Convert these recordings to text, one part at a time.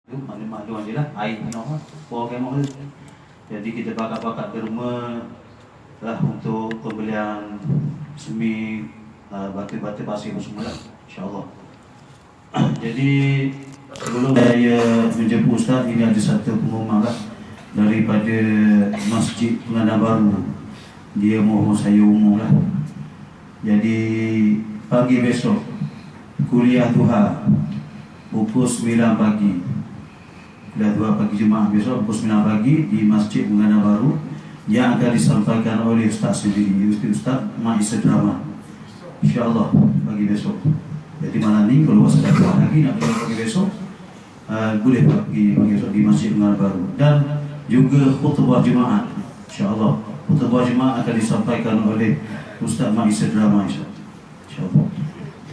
maklum je lah, air minum lah, pour kemok tu. Jadi kita bakat-bakat di rumah lah untuk pembelian semi batu-batu pasir semua lah, insyaAllah. Jadi sebelum saya menjemput Ustaz, ini ada satu pengumuman lah daripada Masjid Pengadaan Baru. Dia mohon saya umum lah. Jadi pagi besok kuliah duha pukul 9 pagi. Kuliah duha pagi Jumaat besok pukul 9 pagi di Masjid Pengadaan Baru yang akan disampaikan oleh Ustaz sendiri, Ustaz Ma'isah Drama, insyaAllah pagi besok. Jadi malam ni kalau ada kuat lagi nak pergi pagi besok, boleh pergi pagi besok di Masjid Pengadaan Baru. Dan juga khutbah Jumaat, insyaAllah khutbah Jumaat akan disampaikan oleh Ustaz Ma'isah Drama, insyaAllah.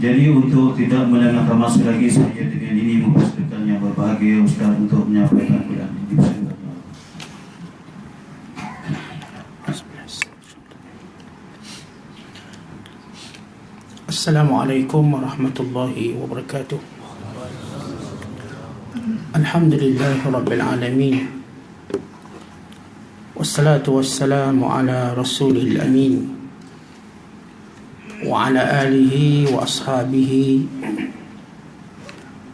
Jadi untuk tidak melengahkan masa lagi, saya dengan ini mempersilakan yang berbahagia Ustaz untuk menyampaikan kuliah ini. Assalamualaikum warahmatullahi wabarakatuh. Alhamdulillahi rabbil alamin. Wassalatu wassalamu ala rasulil amin wa ala alihi wa ashabihi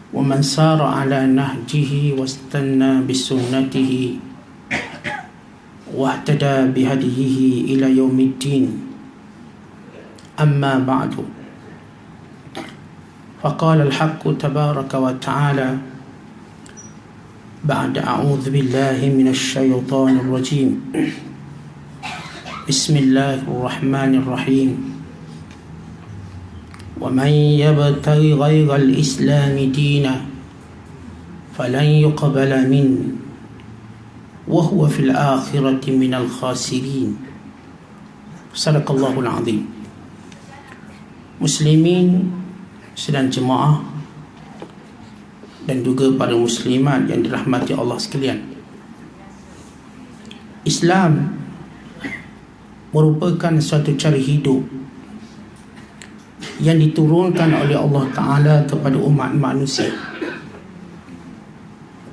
wa man sara ala nahjihi wastanna bisunnatihi wa ihtada bihadihi ila yaumiddin. Amma ba'du. فقال الحق تبارك وتعالى بعد أعوذ بالله من الشيطان الرجيم بسم الله الرحمن الرحيم ومن يبتغي غير الإسلام دينا فلن يقبل منه وهو في الآخرة من الخاسرين. صدق الله العظيم. Muslimin sedang jemaah dan juga para muslimat yang dirahmati Allah sekalian, Islam merupakan suatu cara hidup yang diturunkan oleh Allah Ta'ala kepada umat manusia,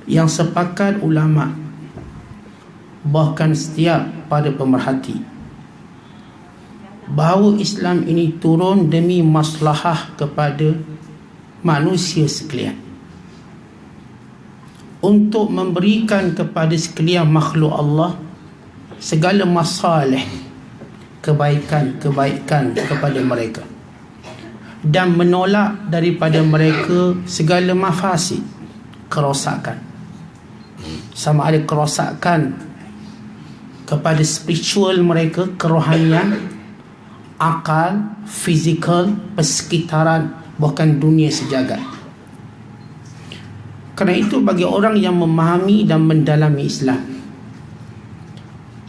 yang sepakat ulama bahkan setiap para pemerhati bahawa Islam ini turun demi maslahah kepada manusia sekalian, untuk memberikan kepada sekalian makhluk Allah segala masalah, kebaikan kepada mereka, dan menolak daripada mereka segala mafasid, kerosakan. Sama ada kerosakan kepada spiritual mereka, kerohanian, akal, fizikal, persekitaran, bahkan dunia sejagat. Kerana itu bagi orang yang memahami dan mendalami Islam,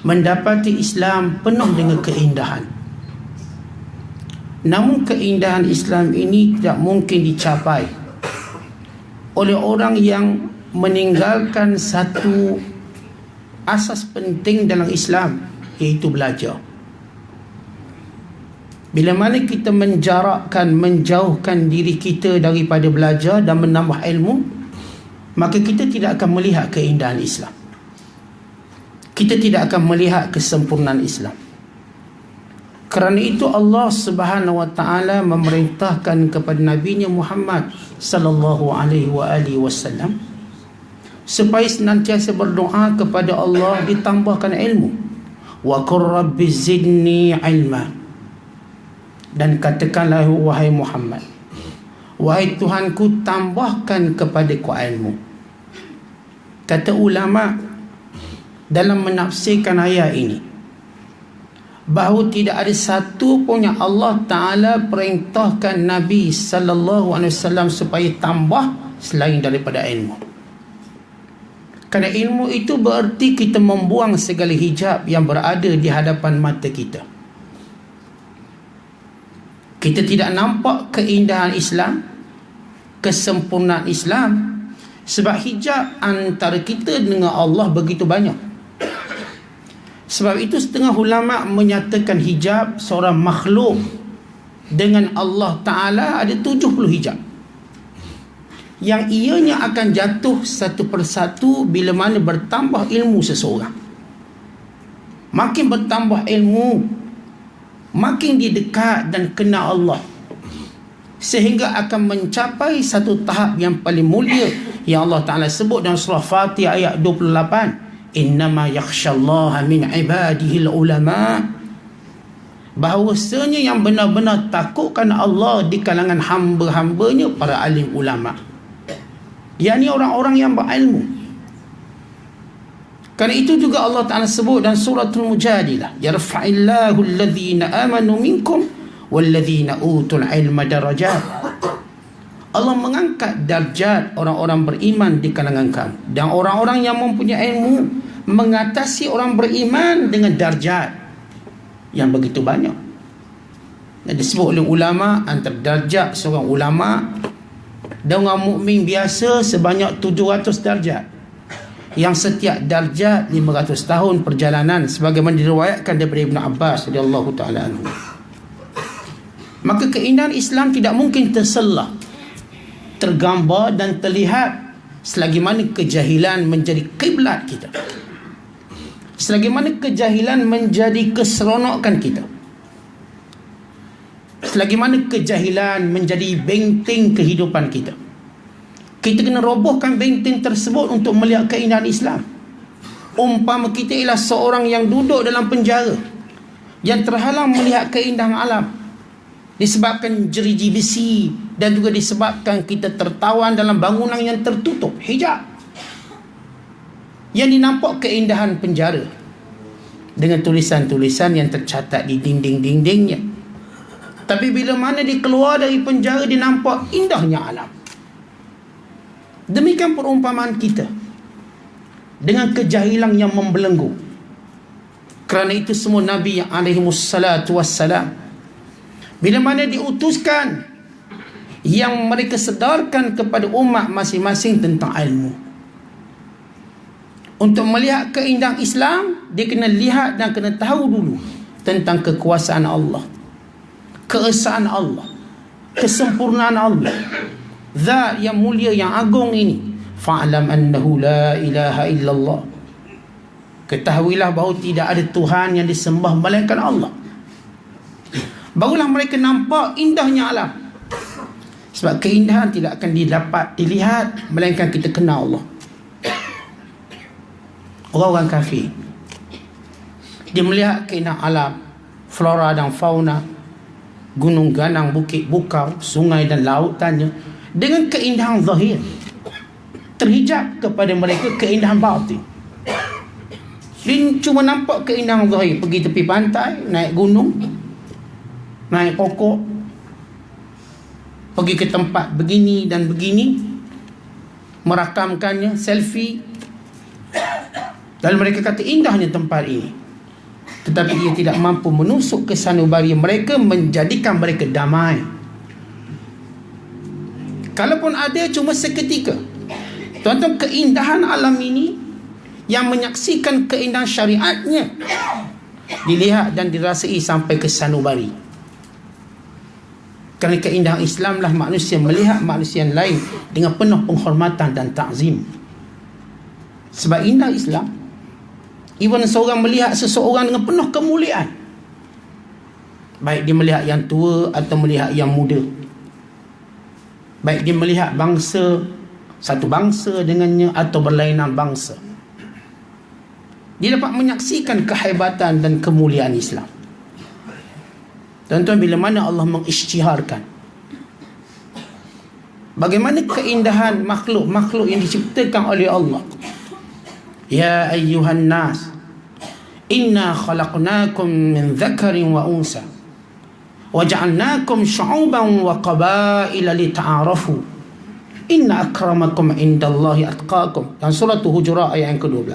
mendapati Islam penuh dengan keindahan. Namun keindahan Islam ini tidak mungkin dicapai oleh orang yang meninggalkan satu asas penting dalam Islam, iaitu belajar. Bila mana kita menjarakkan, menjauhkan diri kita daripada belajar dan menambah ilmu, maka kita tidak akan melihat keindahan Islam. Kita tidak akan melihat kesempurnaan Islam. Kerana itu Allah Subhanahu wa taala memerintahkan kepada Nabi-Nya Muhammad sallallahu alaihi wasallam supaya senantiasa berdoa kepada Allah ditambahkan ilmu. Wa qur rabbi zidni ilma. Dan katakanlah, wahai Muhammad, wahai Tuhanku, tambahkan kepadaku ilmu. Kata ulama dalam menafsirkan ayat ini, bahawa tidak ada satu pun yang Allah Ta'ala perintahkan Nabi sallallahu alaihi wasallam supaya tambah selain daripada ilmu. Kerana ilmu itu bererti kita membuang segala hijab yang berada di hadapan mata kita. Kita tidak nampak keindahan Islam, kesempurnaan Islam, sebab hijab antara kita dengan Allah begitu banyak. Sebab itu setengah ulama menyatakan hijab seorang makhluk dengan Allah Ta'ala ada 70 hijab. yang ianya akan jatuh satu persatu bila mana bertambah ilmu seseorang. Makin bertambah ilmu, makin dia dekat dan kenal Allah, sehingga akan mencapai satu tahap yang paling mulia yang Allah Ta'ala sebut dalam surah Fatih ayat 28, innama yakhshallaha min ibadihil ulama, bahawasanya yang benar-benar takutkan Allah di kalangan hamba-hambanya para alim ulama, yakni orang-orang yang berilmu. Kerana itu juga Allah Ta'ala sebut dalam suratul Mujadilah, yarfa'illahu alladhina amanu minkum walladhina utul ilma darajat. Allah mengangkat darjat orang-orang beriman di kalangan kamu, dan orang-orang yang mempunyai ilmu mengatasi orang beriman dengan darjat yang begitu banyak. Dan disebut oleh ulama, antara darjat seorang ulama dan orang mukmin biasa sebanyak 700 darjat, yang setiap darjat 500 tahun perjalanan, sebagaimana diriwayatkan daripada Ibn Abbas radhiyallahu taala anhu. Maka keindahan Islam tidak mungkin terselah, tergambar dan terlihat selagi mana kejahilan menjadi kiblat kita, selagi mana kejahilan menjadi keseronokan kita, selagi mana kejahilan menjadi benteng kehidupan kita. Kita kena robohkan benteng tersebut untuk melihat keindahan Islam. Umpama kita ialah seorang yang duduk dalam penjara, yang terhalang melihat keindahan alam disebabkan jeriji besi, dan juga disebabkan kita tertawan dalam bangunan yang tertutup hijab, yang dinampak keindahan penjara dengan tulisan-tulisan yang tercatat di dinding-dindingnya. Tapi bila mana dia keluar dari penjara, dia nampak indahnya alam. Demikian perumpamaan kita dengan kejahilan yang membelenggu. Kerana itu semua Nabi yang alaihimussalatu wassalam, bila mana diutuskan, yang mereka sedarkan kepada umat masing-masing tentang ilmu. Untuk melihat keindahan Islam, dia kena lihat dan kena tahu dulu tentang kekuasaan Allah, keesaan Allah, kesempurnaan Allah, Zat yang mulia yang agung ini. Fa'lam annahu la ilaha illallah, ketahuilah bahawa tidak ada Tuhan yang disembah melainkan Allah. Barulah mereka nampak indahnya alam. Sebab keindahan tidak akan didapat dilihat melainkan kita kenal Allah. Orang-orang kafir, dia melihat keindahan alam, flora dan fauna, gunung ganang, bukit bukau, sungai dan lautannya, dengan keindahan zahir. Terhijab kepada mereka keindahan batin. Dia cuma nampak keindahan zahir, pergi tepi pantai, naik gunung, naik pokok, pergi ke tempat begini dan begini, merakamkannya, selfie. Lalu mereka kata indahnya tempat ini. Tetapi ia tidak mampu menusuk ke sanubari mereka, menjadikan mereka damai. Kalaupun ada, cuma seketika. Tuan-tuan, keindahan alam ini yang menyaksikan keindahan syariatnya dilihat dan dirasai sampai ke sanubari. Kerana keindahan Islam lah manusia melihat manusia yang lain dengan penuh penghormatan dan takzim. Sebab indah Islam, even seorang melihat seseorang dengan penuh kemuliaan, baik dia melihat yang tua atau melihat yang muda, baik dia melihat bangsa, satu bangsa dengannya atau berlainan bangsa, dia dapat menyaksikan kehebatan dan kemuliaan Islam. Tuan-tuan, bila mana Allah mengisytiharkan bagaimana keindahan makhluk-makhluk yang diciptakan oleh Allah. Ya ayyuhan nas, inna khalaqnakum min dhakarin wa unsa wa ja'alnakum syu'uban wa qabaila lita'arafu inna akramakum indallahi atqakum. Dan surah Hujurat ayat yang ke-12.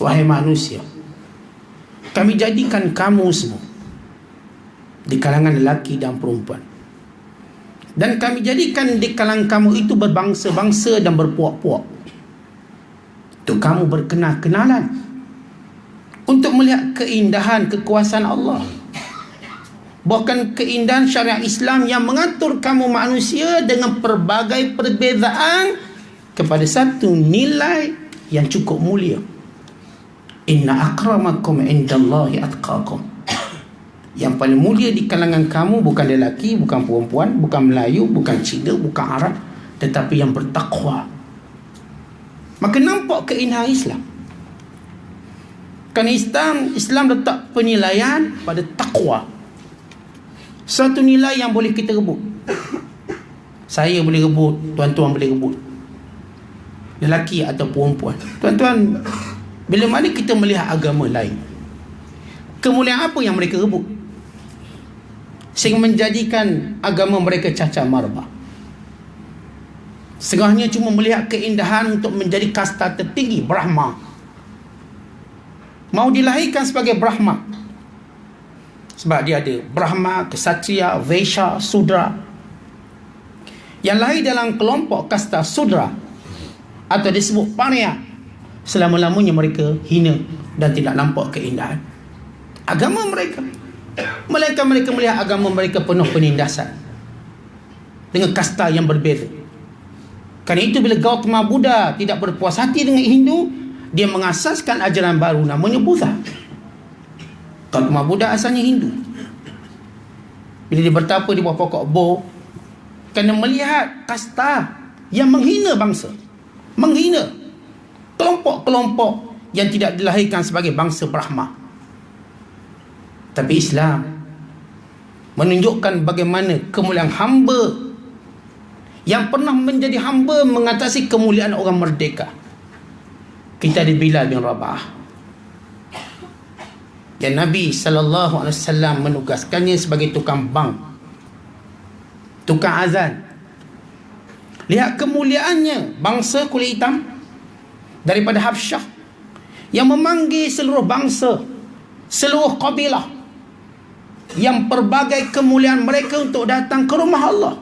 Wahai manusia, kami jadikan kamu semua di kalangan lelaki dan perempuan, dan kami jadikan di kalangan kamu itu berbangsa-bangsa dan berpuak-puak, untuk kamu berkenal-kenalan, untuk melihat keindahan kekuasaan Allah. Bahkan keindahan syariat Islam yang mengatur kamu manusia dengan pelbagai perbezaan kepada satu nilai yang cukup mulia. Inna akramakum indallahi atqakum. Yang paling mulia di kalangan kamu bukan lelaki, bukan perempuan, bukan Melayu, bukan Cina, bukan Arab, tetapi yang bertakwa. Maka nampak keindahan Islam. Kerana Islam letak penilaian pada takwa. Satu nilai yang boleh kita rebut. Saya boleh rebut, tuan-tuan boleh rebut. Lelaki atau perempuan. Tuan-tuan, bila mana kita melihat agama lain, kemuliaan apa yang mereka rebut sehingga menjadikan agama mereka cacat marba? Setengahnya cuma melihat keindahan untuk menjadi kasta tertinggi, Brahma. Mau dilahirkan sebagai Brahma sebab dia ada Brahma, Ksatria, Vaishya, Sudra. Yang lahir dalam kelompok kasta Sudra atau disebut Parya, selama-lamanya mereka hina dan tidak nampak keindahan agama mereka. Melainkan mereka melihat agama mereka penuh penindasan dengan kasta yang berbeza. Kerana itu bila Gautama Buddha tidak berpuas hati dengan Hindu, dia mengasaskan ajaran baru namanya Buddha. Gautama Buddha asalnya Hindu. Bila dia bertapa di bawah pokok bo, kerana melihat kasta yang menghina bangsa, menghina kelompok-kelompok yang tidak dilahirkan sebagai bangsa Brahma. Tapi Islam menunjukkan bagaimana kemuliaan hamba yang pernah menjadi hamba mengatasi kemuliaan orang merdeka. Kita ada Bilal bin Rabah yang Nabi SAW menugaskannya sebagai tukang bang, tukang azan. Lihat kemuliaannya, bangsa kulit hitam daripada Habsyah yang memanggil seluruh bangsa, seluruh kabilah, yang pelbagai kemuliaan mereka untuk datang ke rumah Allah.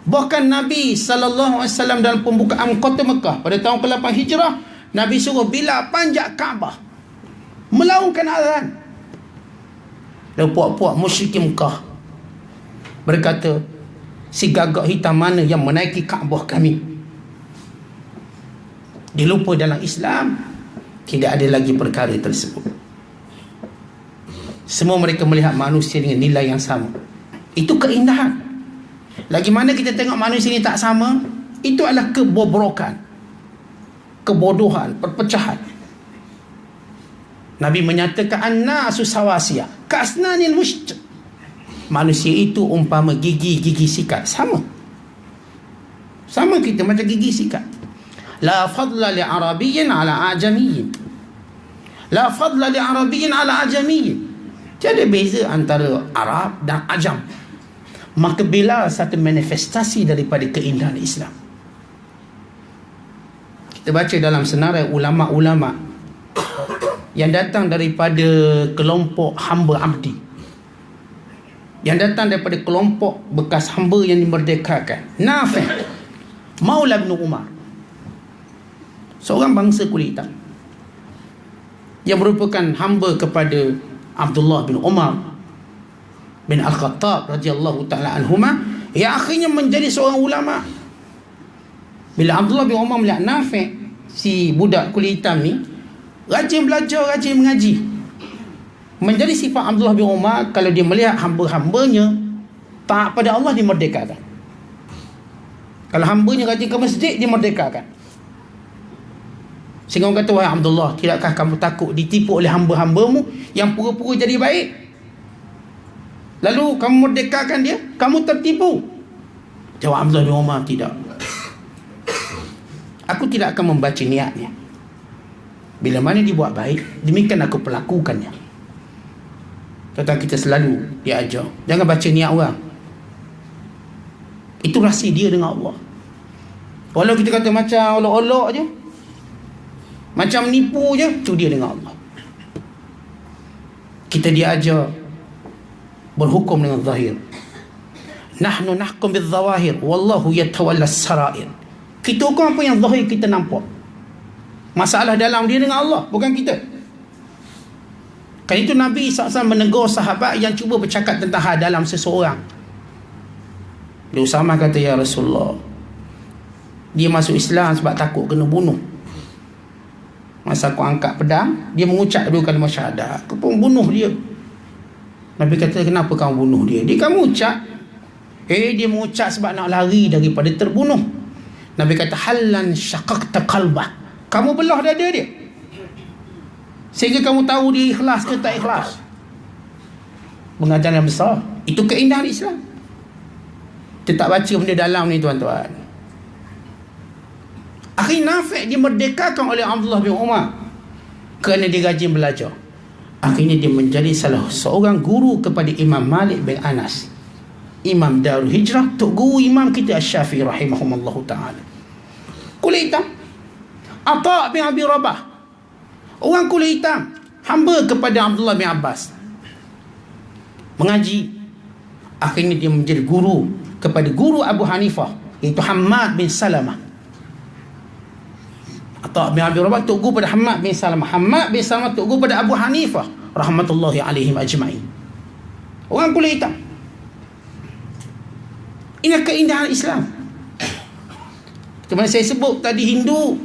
Bahkan Nabi SAW dalam pembukaan kota Mekah pada tahun ke-8 Hijrah, Nabi suruh Bilal panjat Kaabah, melaungkan azan. Dan puak-puak musyrikin Mekah berkata, si gagak hitam mana yang menaiki Kaabah kami? Dia lupa dalam Islam tidak ada lagi perkara tersebut. Semua mereka melihat manusia dengan nilai yang sama. Itu keindahan. Lagi mana kita tengok manusia ini tak sama, itu adalah kebobrokan, kebodohan, perpecahan. Nabi menyatakan an-nasu sawasiyah kasnanil musht. Manusia itu umpama gigi sikat. Sama kita macam gigi sikat. La fadla li arabiyyin ala ajamiyyin. La fadla li arabiyyin ala ajamiyyin. Tiada beza antara Arab dan Ajam. Maka bila satu manifestasi daripada keindahan Islam. Kita baca dalam senarai ulama-ulama yang datang daripada kelompok hamba abdi, yang datang daripada kelompok bekas hamba yang dimerdekakan. Nafi' Maula bin Umar, seorang bangsa kulit hitam yang merupakan hamba kepada Abdullah bin Umar bin Al-Khattab radhiyallahu ta'ala anhuma, yang akhirnya menjadi seorang ulama. Bila Abdullah bin Umar melihat Nafi', si budak kulit hitam ni rajin belajar, rajin mengaji, menjadi sifat Abdullah bin Umar, kalau dia melihat hamba-hambanya taat pada Allah, dimerdekakan. Kalau hambanya rajin ke masjid, dimerdekakan. Sehingga orang kata, wahai Abdullah, tidakkah kamu takut ditipu oleh hamba-hambamu yang pura-pura jadi baik, lalu kamu merdekakan dia, kamu tertipu? Jawab Abdullah bin Umar, tidak. Aku tidak akan membaca niatnya. Bila mana dibuat baik, demikian aku pelakukannya. Kata kita selalu diajar, jangan baca niat orang. Itu rahsia dia dengan Allah. Walau kita kata macam olok-olok je, macam nipu je, itu dia dengan Allah. Kita diajar berhukum dengan zahir. Nahnu nahkum bil zawahir wallahu yatawalla sarair. Kita hukum apa yang zahir kita nampak. Masalah dalam dia dengan Allah, bukan kita. Kan itu Nabi SAW menegur sahabat yang cuba bercakap tentang hal dalam seseorang. Dia Usamah kata, ya Rasulullah, dia masuk Islam sebab takut kena bunuh. Masa aku angkat pedang, dia mengucap dulu kalimah syahadat, aku pun bunuh dia. Nabi kata, kenapa kamu bunuh dia? Dia kamu ucap. Dia mengucap sebab nak lari daripada terbunuh. Nabi kata, halan syaqaqta qalbah, kamu belah dada dia sehingga kamu tahu dia ikhlas ke tak ikhlas. Pengajaran yang besar. Itu keindahan Islam. Kita tak baca benda dalam ni tuan-tuan. Akhirnya Nafi' dimerdekakan oleh Abdullah bin Umar kerana dia rajin belajar. Akhirnya dia menjadi salah seorang guru kepada Imam Malik bin Anas, Imam Darul Hijrah, tok guru imam kita Asy-Syafi'i rahimahumallahu ta'ala. Kulit hitam Atha' bin Abi Rabah, orang kulit hitam, hamba kepada Abdullah bin Abbas, mengaji. Akhirnya dia menjadi guru kepada guru Abu Hanifah, iaitu Hammad bin Salamah. Atha' bin Abi Rabah tok guru pada Hammad bin Salamah, Hammad bin Salamah tok guru pada Abu Hanifah rahmatullahi alaihim ajma'in. Orang kulit hitam. Ini keindahan Islam. Seperti saya sebut tadi, Hindu,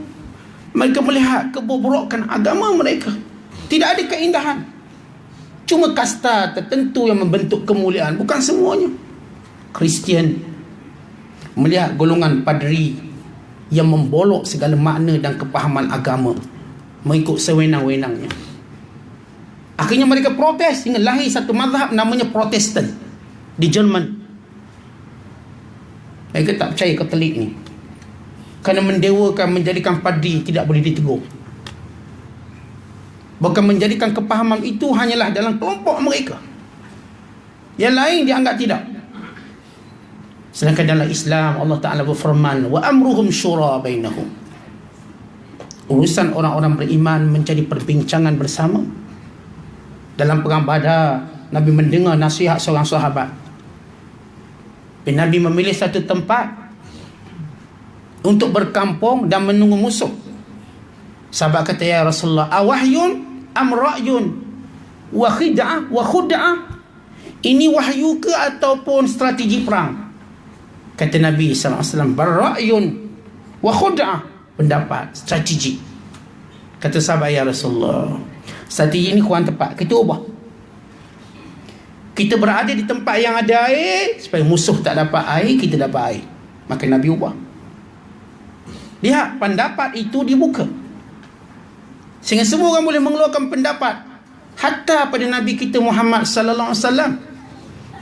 mereka melihat kebobrokan agama mereka. Tidak ada keindahan. Cuma kasta tertentu yang membentuk kemuliaan, bukan semuanya. Kristian melihat golongan padri yang membolok segala makna dan kepahaman agama, mengikut sewenang-wenangnya. Akhirnya mereka protes hingga lahir satu mazhab namanya Protestan di Jerman. Mereka tak percaya Katolik ni, kerana mendewakan, menjadikan padri tidak boleh ditegur. Bahkan menjadikan kepahaman itu hanyalah dalam kelompok mereka, yang lain dianggap tidak. Sedangkan dalam Islam Allah Ta'ala berfirman, wa amruhum syura bainahum, urusan orang-orang beriman menjadi perbincangan bersama. Dalam perang Badar, Nabi mendengar nasihat seorang sahabat. Nabi memilih satu tempat untuk berkampung dan menunggu musuh. Sahabat kata, ya Rasulullah, awahyun am ra'yun wa khid'ah wa khud'ah, ini wahyu ke ataupun strategi perang? Kata Nabi SAW, barra'yun wa khud'ah, pendapat, strategi. Kata sahabat, ya Rasulullah, strategi ini kurang tepat, kita ubah. Kita berada di tempat yang ada air supaya musuh tak dapat air, kita dapat air. Maka Nabi ubah. Lihat, pendapat itu dibuka sehingga semua orang boleh mengeluarkan pendapat, hatta pada Nabi kita Muhammad sallallahu alaihi wasallam,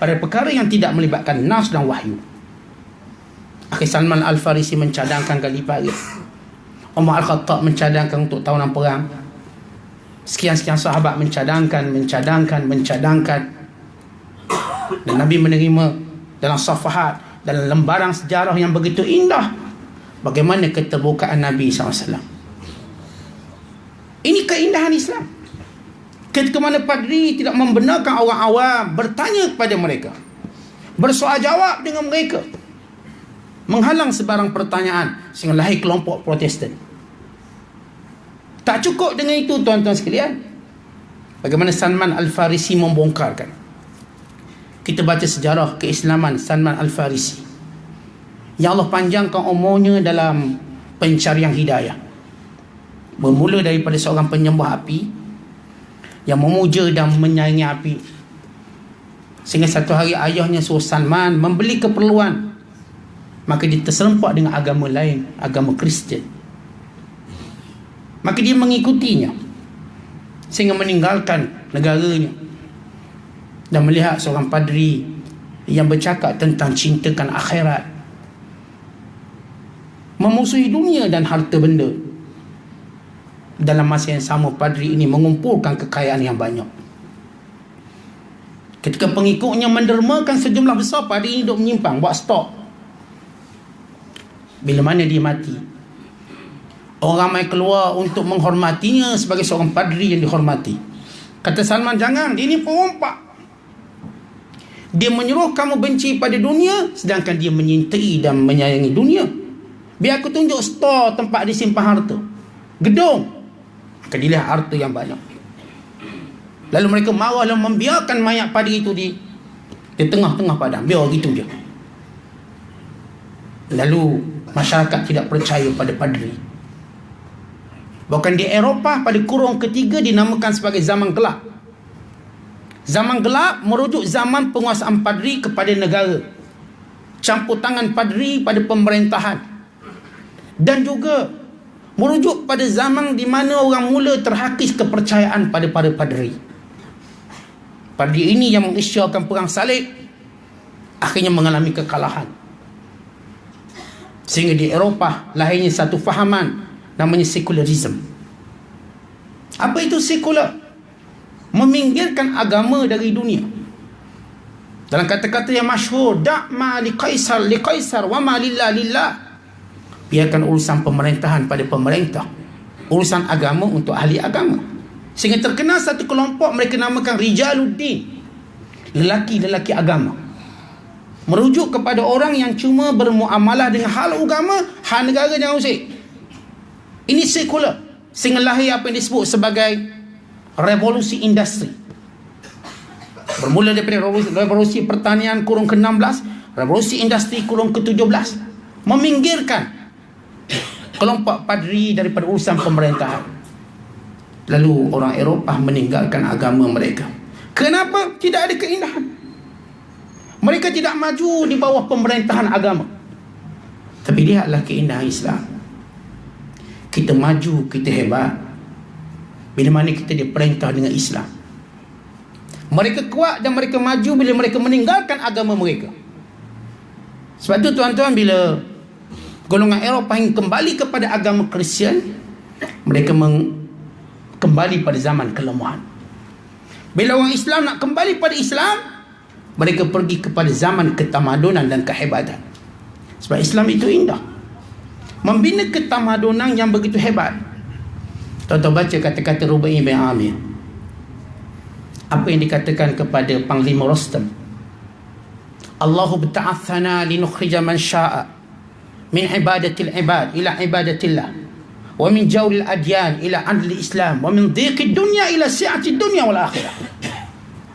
pada perkara yang tidak melibatkan nas dan wahyu. Akhir Salman Al-Farisi mencadangkan kali pagi, Umar Al-Khattab mencadangkan untuk tahunan perang, sekian-sekian sahabat mencadangkan. Dan Nabi menerima dalam safahat, dalam lembaran sejarah yang begitu indah, bagaimana keterbukaan Nabi SAW. Ini keindahan Islam. Ketika mana padri tidak membenarkan orang awam bertanya kepada mereka, bersoal jawab dengan mereka, menghalang sebarang pertanyaan, sehingga lahir kelompok Protestan. Tak cukup dengan itu tuan-tuan sekalian, bagaimana Salman Al-Farisi membongkarkan. Kita baca sejarah keislaman Salman Al-Farisi, ya Allah panjangkan umurnya dalam pencarian hidayah. Bermula daripada seorang penyembah api yang memuja dan menyayangi api, sehingga satu hari ayahnya suruh Salman membeli keperluan, maka dia terserempak dengan agama lain, agama Kristian. Maka dia mengikutinya sehingga meninggalkan negaranya dan melihat seorang padri yang bercakap tentang cintakan akhirat, memusuhi dunia dan harta benda. Dalam masa yang sama, padri ini mengumpulkan kekayaan yang banyak. Ketika pengikutnya mendermakan sejumlah besar, padri ini duduk menyimpang, buat stok. Bila mana dia mati, orang ramai keluar untuk menghormatinya sebagai seorang padri yang dihormati. Kata Salman, jangan, dia ni perompak. Dia menyuruh kamu benci pada dunia, sedangkan dia menyintai dan menyayangi dunia. Biar aku tunjuk store tempat dia simpan harta, gedung. Maka dilihat harta yang banyak. Lalu mereka marah dan membiarkan mayat padri itu di tengah-tengah padang. Biar gitu je. Lalu masyarakat tidak percaya pada padri. Bahkan di Eropah pada kurung ketiga dinamakan sebagai zaman gelap. Zaman gelap merujuk zaman penguasaan padri kepada negara, campur tangan padri pada pemerintahan, dan juga merujuk pada zaman di mana orang mula terhakis kepercayaan pada para padri. Padri ini yang mengisytiharkan perang salib akhirnya mengalami kekalahan, sehingga di Eropah lahirnya satu fahaman namanya sekularisme. Apa itu sekular? Meminggirkan agama dari dunia. Dalam kata-kata yang masyhur, da'ma li qaisar wa ma lillah. Biarkan urusan pemerintahan pada pemerintah, urusan agama untuk ahli agama. Sehingga terkenal satu kelompok mereka namakan Rijaluddin, lelaki-lelaki agama. Merujuk kepada orang yang cuma bermuamalah dengan hal agama, hal negara jangan usik. Ini sekular. Sehingga lahir apa yang disebut sebagai revolusi industri. Bermula daripada revolusi pertanian kurung ke-16, revolusi industri kurung ke-17, meminggirkan kelompok padri daripada urusan pemerintahan. Lalu orang Eropah meninggalkan agama mereka. Kenapa? Tidak ada keindahan. Mereka tidak maju di bawah pemerintahan agama. Tapi lihatlah keindahan Islam. Kita maju, kita hebat bila mana kita diperintah dengan Islam. Mereka kuat dan mereka maju bila mereka meninggalkan agama mereka. Sebab tu tuan-tuan, bila golongan Eropah yang kembali kepada agama Kristian, mereka kembali pada zaman kelemahan. Bila orang Islam nak kembali pada Islam, mereka pergi kepada zaman ketamadunan dan kehebatan. Sebab Islam itu indah, membina ketamadunan yang begitu hebat. Tuan-tuan baca kata-kata Rubai' bin Amir. Apa yang dikatakan kepada Panglima Rostam? Allahu bta'athana linukhrija man sya'a min ibadatil ibad ila ibadatillah, wa min jawril adyan ila adli Islam, wa min dhiqid dunya ila si'ati dunya wal akhirah.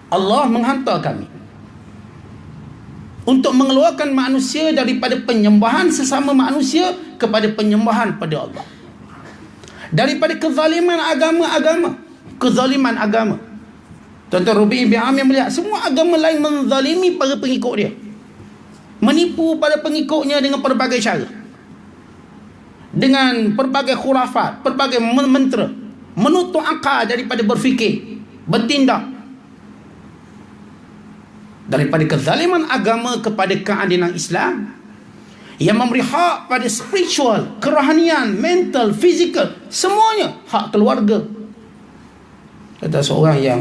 Allah menghantar kami untuk mengeluarkan manusia daripada penyembahan sesama manusia kepada penyembahan pada Allah, daripada kezaliman agama. Tuan-tuan, Rubai' bin Amir melihat semua agama lain menzalimi para pengikut dia, menipu pada pengikutnya dengan pelbagai cara, dengan pelbagai khurafat, pelbagai mentera, menutup akal daripada berfikir, bertindak, daripada kezaliman agama kepada keadilan Islam yang memberi hak pada spiritual, kerohanian, mental, fizikal, semuanya, hak keluarga. Kata seorang yang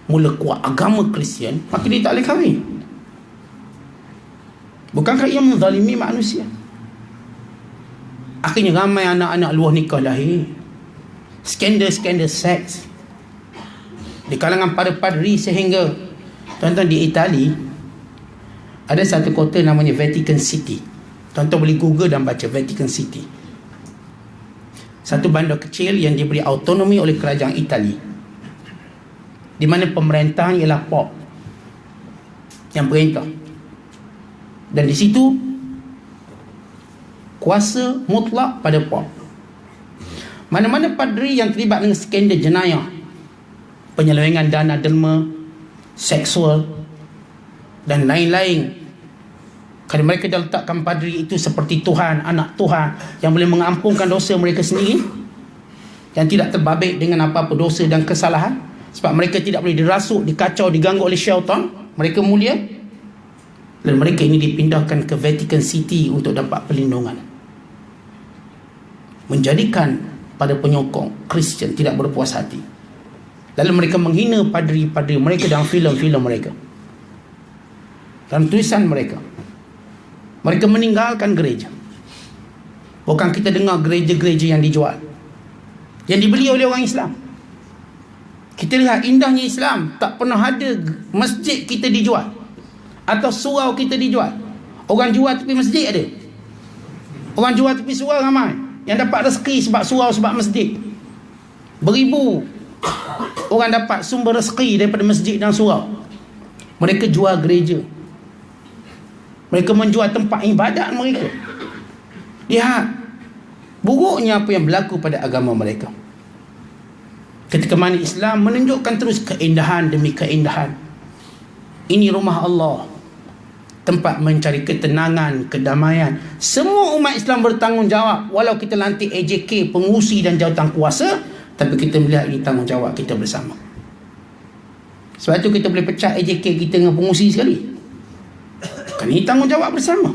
mula kuat agama Kristian, maka dia tak boleh kahwin. Bukankah ia menzalimi manusia? Akhirnya ramai anak-anak luar nikah lahir, skandal-skandal seks di kalangan para padri, sehingga tuan-tuan, di Itali ada satu kota namanya Vatican City. Tuan-tuan boleh Google dan baca Vatican City. Satu bandar kecil yang diberi autonomi oleh kerajaan Itali, di mana pemerintahan ialah Pop yang perintah, dan di situ kuasa mutlak pada Pop. Mana-mana padri yang terlibat dengan skandal jenayah, penyelewengan dana derma, seksual dan lain-lain, kerana mereka dah letakkan padri itu seperti Tuhan, anak Tuhan yang boleh mengampunkan dosa mereka sendiri, yang tidak terbabit dengan apa-apa dosa dan kesalahan, sebab mereka tidak boleh dirasuk, dikacau, diganggu oleh syaitan. Mereka mulia, dan mereka ini dipindahkan ke Vatican City untuk dapat perlindungan, menjadikan pada penyokong Kristian tidak berpuas hati. Lalu mereka menghina padri-padri mereka dalam filem-filem mereka, dalam tulisan mereka. Mereka meninggalkan gereja. Bukan kita dengar gereja-gereja yang dijual, yang dibeli oleh orang Islam. Kita lihat indahnya Islam, tak pernah ada masjid kita dijual atau surau kita dijual. Orang jual tepi masjid ada, orang jual tepi surau ramai, yang dapat rezeki sebab surau, sebab masjid. Beribu Orang dapat sumber rezeki daripada masjid dan surau. Mereka jual gereja. Mereka menjual tempat ibadat mereka. Lihat buruknya apa yang berlaku pada agama mereka. Ketika mana Islam menunjukkan terus keindahan demi keindahan. Ini rumah Allah, tempat mencari ketenangan, kedamaian. Semua umat Islam bertanggungjawab. Walau kita lantik AJK, pengurusi dan jawatan kuasa, tapi kita melihat ini tanggungjawab kita bersama. Sebab itu kita boleh pecah AJK kita dengan pengurusi sekali. Kan ini tanggungjawab bersama.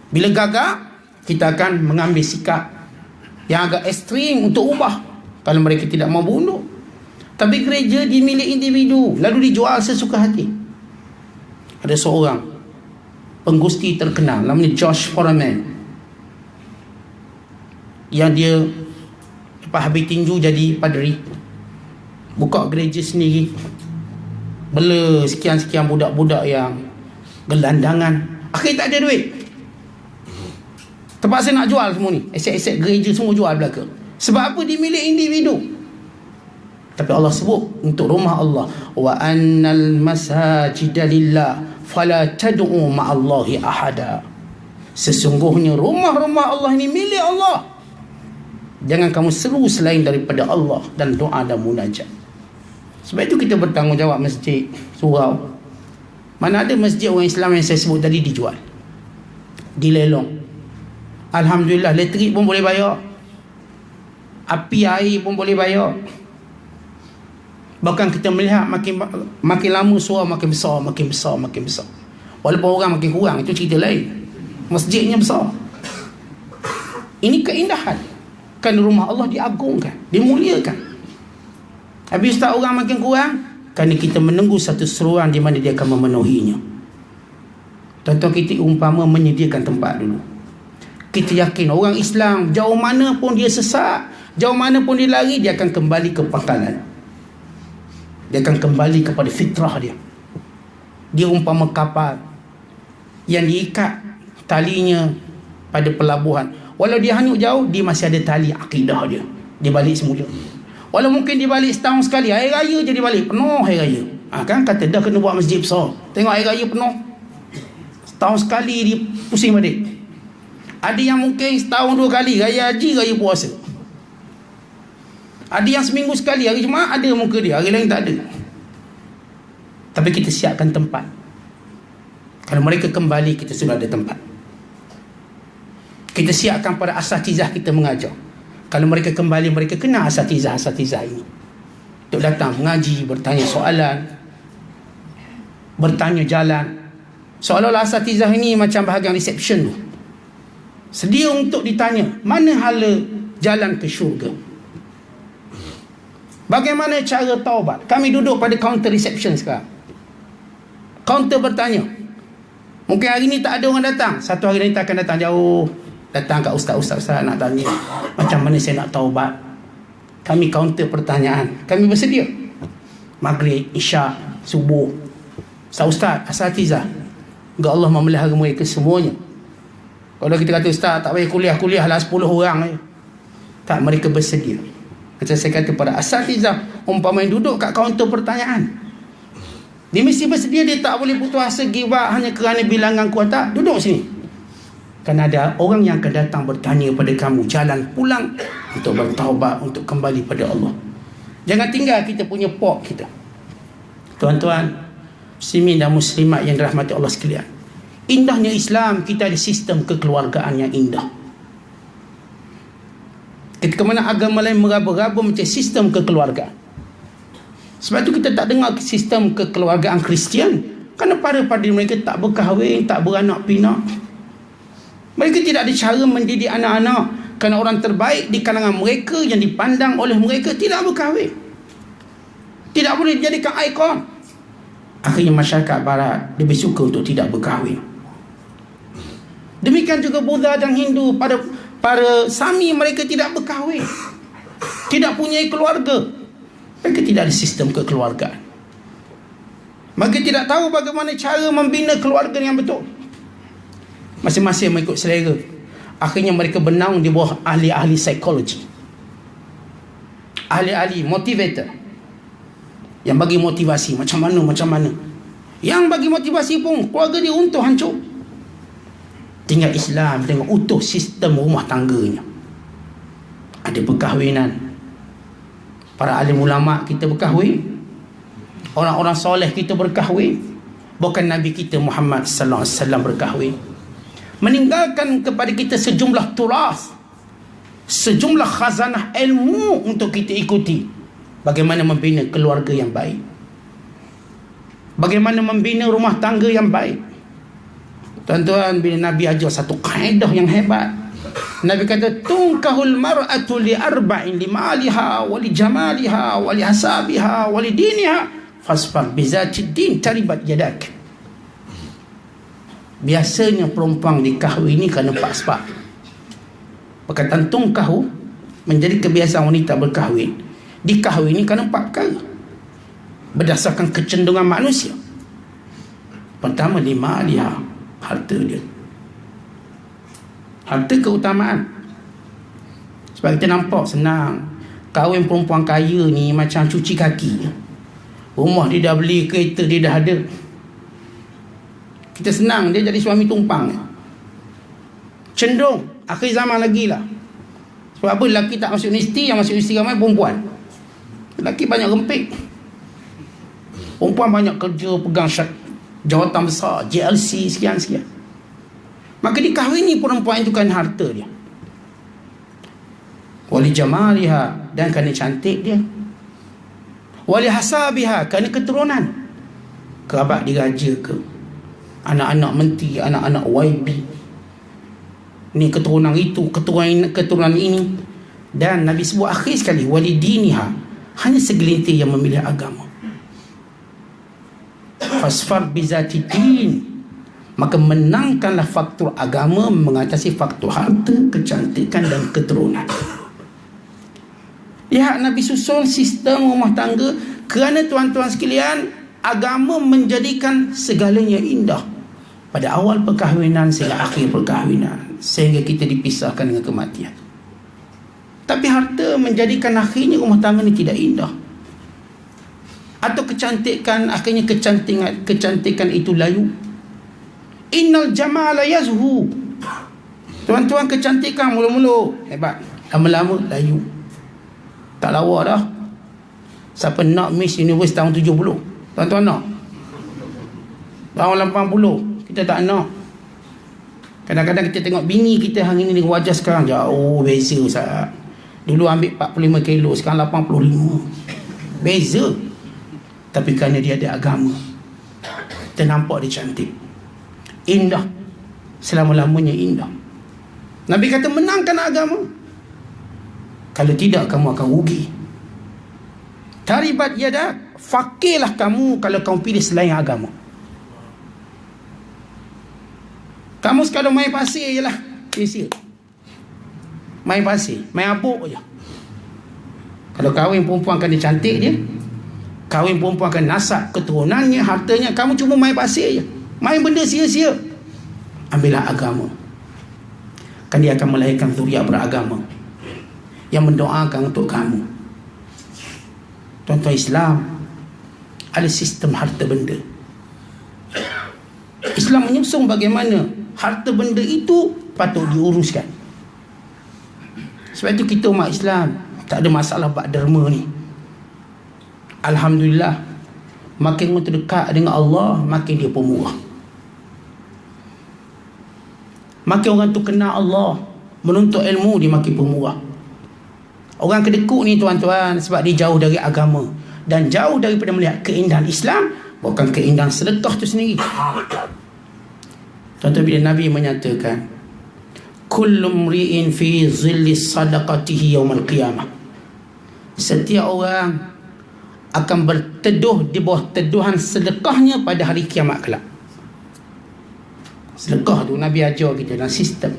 Bila gagap, kita akan mengambil sikap yang agak ekstrim untuk ubah kalau mereka tidak mau bunuh. Tapi gereja dimiliki individu, lalu dijual sesuka hati. Ada seorang penggusti terkenal namanya Josh Foreman, yang dia lepas habis tinju jadi padri, buka gereja sendiri, bela sekian-sekian budak-budak yang gelandangan. Akhirnya tak ada duit, terpaksa nak jual semua ni. Aset-aset gereja semua jual belaka. Sebab apa? Dimiliki individu. Tapi Allah sebut untuk rumah Allah, wa annal masajida lillah fala tad'u ma'allahi ahada. Sesungguhnya rumah-rumah Allah ini milik Allah. Jangan kamu seru selain daripada Allah dan doa dan munajat. Sebab itu kita bertanggungjawab masjid, surau. Mana ada masjid orang Islam yang saya sebut tadi dijual, dilelong. Alhamdulillah, elektrik pun boleh bayar, api air pun boleh bayar. Bahkan kita melihat makin lama surau makin besar, makin besar, makin besar. Walaupun orang makin kurang, itu cerita lain. Masjidnya besar. Ini keindahan. Kan rumah Allah diagungkan, dimuliakan. Habis tak orang makin kurang, kerana kita menunggu satu seruan di mana dia akan memenuhinya. Contoh kita umpama menyediakan tempat dulu. Kita yakin orang Islam jauh mana pun dia sesat, jauh mana pun dia lari, dia akan kembali ke pangkalan. Dia akan kembali kepada fitrah dia. Dia umpama kapal yang diikat talinya pada pelabuhan. Walau dia hanyut jauh, dia masih ada tali akidah dia. Dia balik semula. Walau mungkin dia balik setahun sekali, hari raya je dia balik, penuh hari raya. Kan kata dah kena buat masjid besar, tengok hari raya penuh. Setahun sekali dia pusing balik. Ada yang mungkin setahun 2 kali, raya haji, raya puasa. Ada yang seminggu sekali, hari Jumaat ada muka dia, hari lain tak ada. Tapi kita siapkan tempat. Kalau mereka kembali, kita sudah ada tempat. Kita siapkan pada asatizah kita mengajar. Kalau mereka kembali, mereka kenal asatizah ini, untuk datang mengaji, bertanya soalan, bertanya jalan. Seolah-olah asatizah ini macam bahagian reception tu, sedia untuk ditanya mana hala jalan ke syurga, bagaimana cara taubat. Kami duduk pada kaunter reception sekarang. Kaunter bertanya. Mungkin hari ni tak ada orang datang, satu hari ni tak akan datang jauh, datang kat ustaz nak tanya macam mana saya nak taubat. Kami kaunter pertanyaan, kami bersedia. Maghrib, isyak, subuh. Ustaz, asatizah, enggak Allah memelihara mereka semuanya. Kalau kita kata ustaz tak payah kuliah lah 10 orang je, tak, mereka bersedia. Macam saya kata pada asatizah, umpama yang duduk kat kaunter pertanyaan, dia mesti bersedia. Dia tak boleh putus asa, give up hanya kerana bilangan kuota. Duduk sini, kan ada orang yang akan datang bertanya pada kamu jalan pulang untuk bertaubat, untuk kembali pada Allah. Jangan tinggal kita punya pok kita. Tuan-tuan muslimin dan muslimat yang dirahmati Allah sekalian, indahnya Islam, kita ada sistem kekeluargaan yang indah. Ketika mana agama lain meraba-raba macam sistem kekeluargaan. Sebab itu kita tak dengar sistem kekeluargaan Kristian, kerana pada mereka tak berkahwin, tak beranak pinak. Mereka tidak ada cara mendidik anak-anak, kerana orang terbaik di kalangan mereka yang dipandang oleh mereka tidak berkahwin, tidak boleh dijadikan ikon. Akhirnya masyarakat barat lebih suka untuk tidak berkahwin. Demikian juga Buddha dan Hindu, para Sami mereka tidak berkahwin, tidak punya keluarga. Mereka tidak ada sistem kekeluargaan. Mereka tidak tahu bagaimana cara membina keluarga yang betul. Masing-masing mengikut selera. Akhirnya mereka bernaung di bawah ahli-ahli psikologi, ahli-ahli motivator yang bagi motivasi macam mana. Yang bagi motivasi pun keluarga dia untung hancur. Tinggal Islam tengok utuh sistem rumah tangganya. Ada perkahwinan, para alim ulama kita berkahwin, orang-orang soleh kita berkahwin, bukan Nabi kita Muhammad sallallahu alaihi wasallam berkahwin. Meninggalkan kepada kita sejumlah turas, sejumlah khazanah ilmu untuk kita ikuti. Bagaimana membina keluarga yang baik, bagaimana membina rumah tangga yang baik. Tuan-tuan, bila Nabi ajar satu kaedah yang hebat, Nabi kata tunkahul mar'atu li arba'in, li maliha wa li jamaliha wa li hasabiha wa li diniha fasfar bizati din taribat yadak. Biasanya perempuan dikahwini kerana 4 sebab. Perkataan tungkahu menjadi kebiasaan wanita berkahwin. Dikahwini kerana 4 perkara berdasarkan kecenderungan manusia. Pertama, lima liha, harta dia, harta keutamaan. Sebab kita nampak senang kahwin perempuan kaya ni macam cuci kaki. Rumah dia dah beli, kereta dia dah ada, kita senang dia jadi suami tumpang. Cenderung akhir zaman lagi lah. Sebab apa? Lelaki tak masuk universiti, yang masuk universiti ramai perempuan. Lelaki banyak rempik, perempuan banyak kerja, pegang jawatan besar, JLC sekian-sekian. Maka dikahwini perempuan itu kan harta dia, wali jamaliha, dan kerana cantik dia, wali hasabiha, kerana keturunan, kerabat diraja ke, anak-anak menteri, anak-anak YB, ni keturunan itu, keturunan ini. Dan Nabi sebut akhir sekali, wali diniha, hanya segelintir yang memilih agama. Fasfar bizati din, maka menangkanlah faktor agama mengatasi faktor harta, kecantikan dan keturunan. Lihat Nabi susun sistem rumah tangga kerana tuan-tuan sekalian, agama menjadikan segalanya indah pada awal perkahwinan sehingga akhir perkahwinan, sehingga kita dipisahkan dengan kematian. Tapi harta menjadikan akhirnya rumah tangga ini tidak indah. Atau kecantikan, akhirnya kecantikan itu layu. Innal jamala yazhu. Tuan-tuan, kecantikan mula-mula hebat, lama-lama layu, tak lawa dah. Siapa nak Miss Universe tahun 70? Tuan-tuan nak? Tahun 80 kita tak nak. Kadang-kadang kita tengok bini kita hari ni dengan wajah sekarang, jauh beza Ustaz. Dulu ambil 45 kilo, sekarang 85. Beza. Tapi kerana dia ada agama, kita nampak dia cantik, indah, selama-lamanya indah. Nabi kata menangkan agama, kalau tidak kamu akan rugi. Taribat yadak, fakirlah kamu kalau kamu pilih selain agama. Kamu sekadar main pasir je lah, main pasir, main abuk je. Kalau kahwin perempuan kan dia cantik dia, kahwin perempuan kan nasab keturunannya, hartanya, kamu cuma main pasir je, main benda sia-sia. Ambillah agama, kan dia akan melahirkan zuriat beragama yang mendoakan untuk kamu. Tuan-tuan, Islam ada sistem harta benda. Islam menyusung bagaimana harta benda itu patut diuruskan. Sebab itu kita umat Islam tak ada masalah bab derma ni. Alhamdulillah, makin terdekat dengan Allah, makin dia pemurah. Makin orang tu kenal Allah, menuntut ilmu, dia makin pemurah. Orang kedekut ni tuan-tuan, sebab dia jauh dari agama dan jauh daripada melihat keindahan Islam, bukan keindahan sedekah tu sendiri. Tuan-tuan, bila Nabi menyatakan kullu mri'in fi zilli sadaqatihi yaumal qiyamah, setiap orang akan berteduh di bawah teduhan sedekahnya pada hari kiamat kelak. Sedekah tu Nabi ajar kita dalam sistem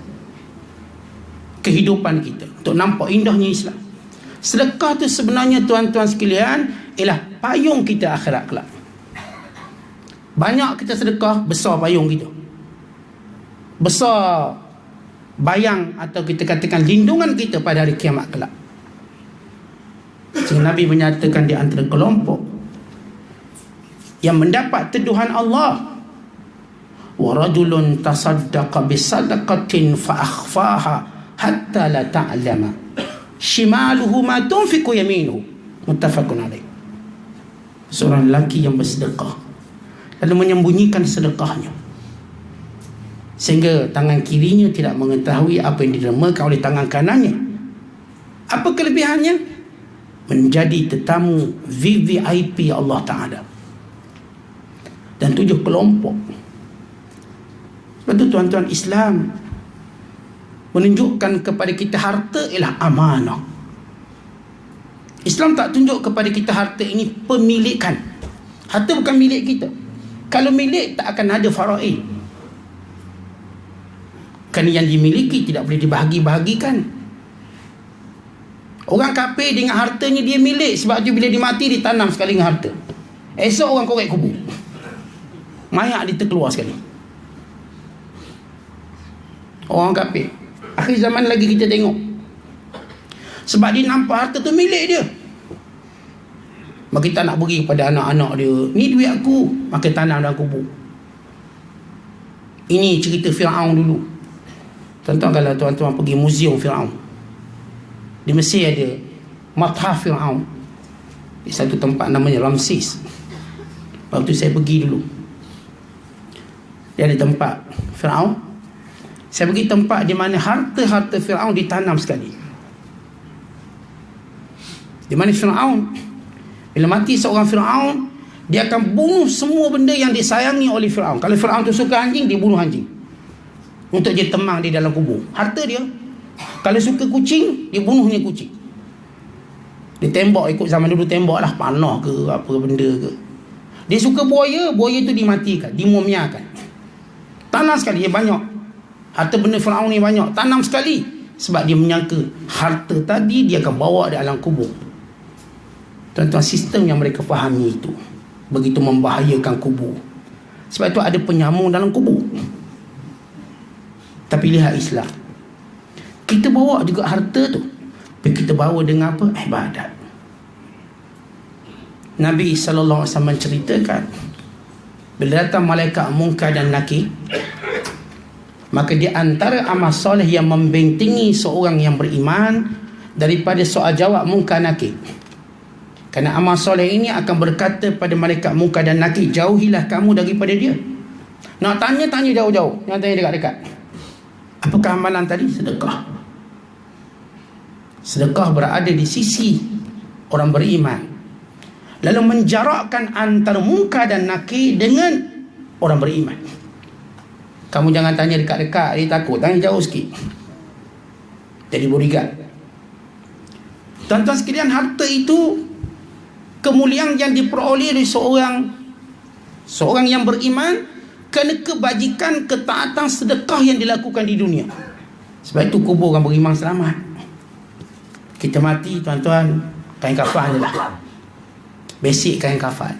kehidupan kita untuk nampak indahnya Islam. Sedekah tu sebenarnya tuan-tuan sekalian ialah payung kita akhirat kelak. Banyak kita sedekah, besar payung kita, besar bayang atau kita katakan lindungan kita pada hari kiamat kelak. Sehingga Nabi menyatakan di antara kelompok yang mendapat teduhan Allah, wa rajulun tasaddaqa bisadaqatin fa akhfaha hatta la ta'lama shimaluhu ma tunfiqu yaminuhu, muttafaqun alaih. Seorang lelaki yang bersedekah lalu menyembunyikan sedekahnya sehingga tangan kirinya tidak mengetahui apa yang didermakan oleh tangan kanannya. Apa kelebihannya? Menjadi tetamu VVIP Allah Ta'ala. Dan 7 kelompok. Sebab itu tuan-tuan, Islam menunjukkan kepada kita harta ialah amanah. Islam tak tunjuk kepada kita harta ini pemilikan. Harta bukan milik kita. Kalau milik tak akan ada faraid. Kerana yang dimiliki tidak boleh dibahagi-bahagikan. Orang kafir dengan hartanya dia milik, sebab tu bila dia mati ditanam sekali dengan harta. Esok orang korek kubur, mayat dia terkeluar sekali. Orang kafir akhir zaman lagi kita tengok, sebab dia nampak harta tu milik dia, maka kita nak beri kepada anak-anak dia, ni duit aku, maka tanam dalam kubur. Ini cerita Fir'aun dulu. Tuan-tuan, kalau tuan-tuan pergi muzium Fir'aun di Mesir, ada Mathaf Fir'aun di satu tempat namanya Ramses. Waktu saya pergi dulu, dia ada tempat Fir'aun. Saya pergi tempat di mana harta-harta Fir'aun ditanam sekali. Di mana Fir'aun, bila mati seorang Fir'aun, dia akan bunuh semua benda yang disayangi oleh Fir'aun. Kalau Fir'aun tu suka anjing, dia bunuh anjing untuk dia temang di dalam kubur. Harta dia. Kalau suka kucing, dia bunuhnya kucing. Dia tembak, ikut zaman dulu tembak lah, panah ke apa benda ke. Dia suka buaya, buaya tu dimatikan, dimumiakan. Tanam sekali, dia banyak. Harta benda Fir'aun ni banyak, tanam sekali. Sebab dia menyangka harta tadi dia akan bawa dalam kubur. Tuan-tuan, sistem yang mereka fahami itu begitu membahayakan kubur. Sebab itu ada penyamung dalam kubur. Tapi lihat Islam, kita bawa juga harta tu, tapi kita bawa dengan apa? Ibadat. Nabi SAW menceritakan, bila datang malaikat Munkar dan Nakir, maka di antara amal soleh yang membentengi seorang yang beriman daripada soal jawab Munkar Nakir. Kerana amal soleh ini akan berkata pada malaikat Munkar dan Nakir, jauhilah kamu daripada dia. Nak tanya jauh-jauh, jangan tanya dekat-dekat. Apakah amalan tadi? Sedekah. Sedekah berada di sisi orang beriman, lalu menjarakkan antara Munkar dan Nakir dengan orang beriman. Kamu jangan tanya dekat-dekat, dia takut. Tanya jauh sikit, jadi bodyguard. Tuan-tuan sekalian, harta itu kemuliaan yang diperoleh oleh seorang yang beriman kerana kebajikan, ketaatan, sedekah yang dilakukan di dunia. Sebab itu kubur orang beriman selamat. Kita mati, tuan-tuan, kain kafan je lah. Basic kain kafan.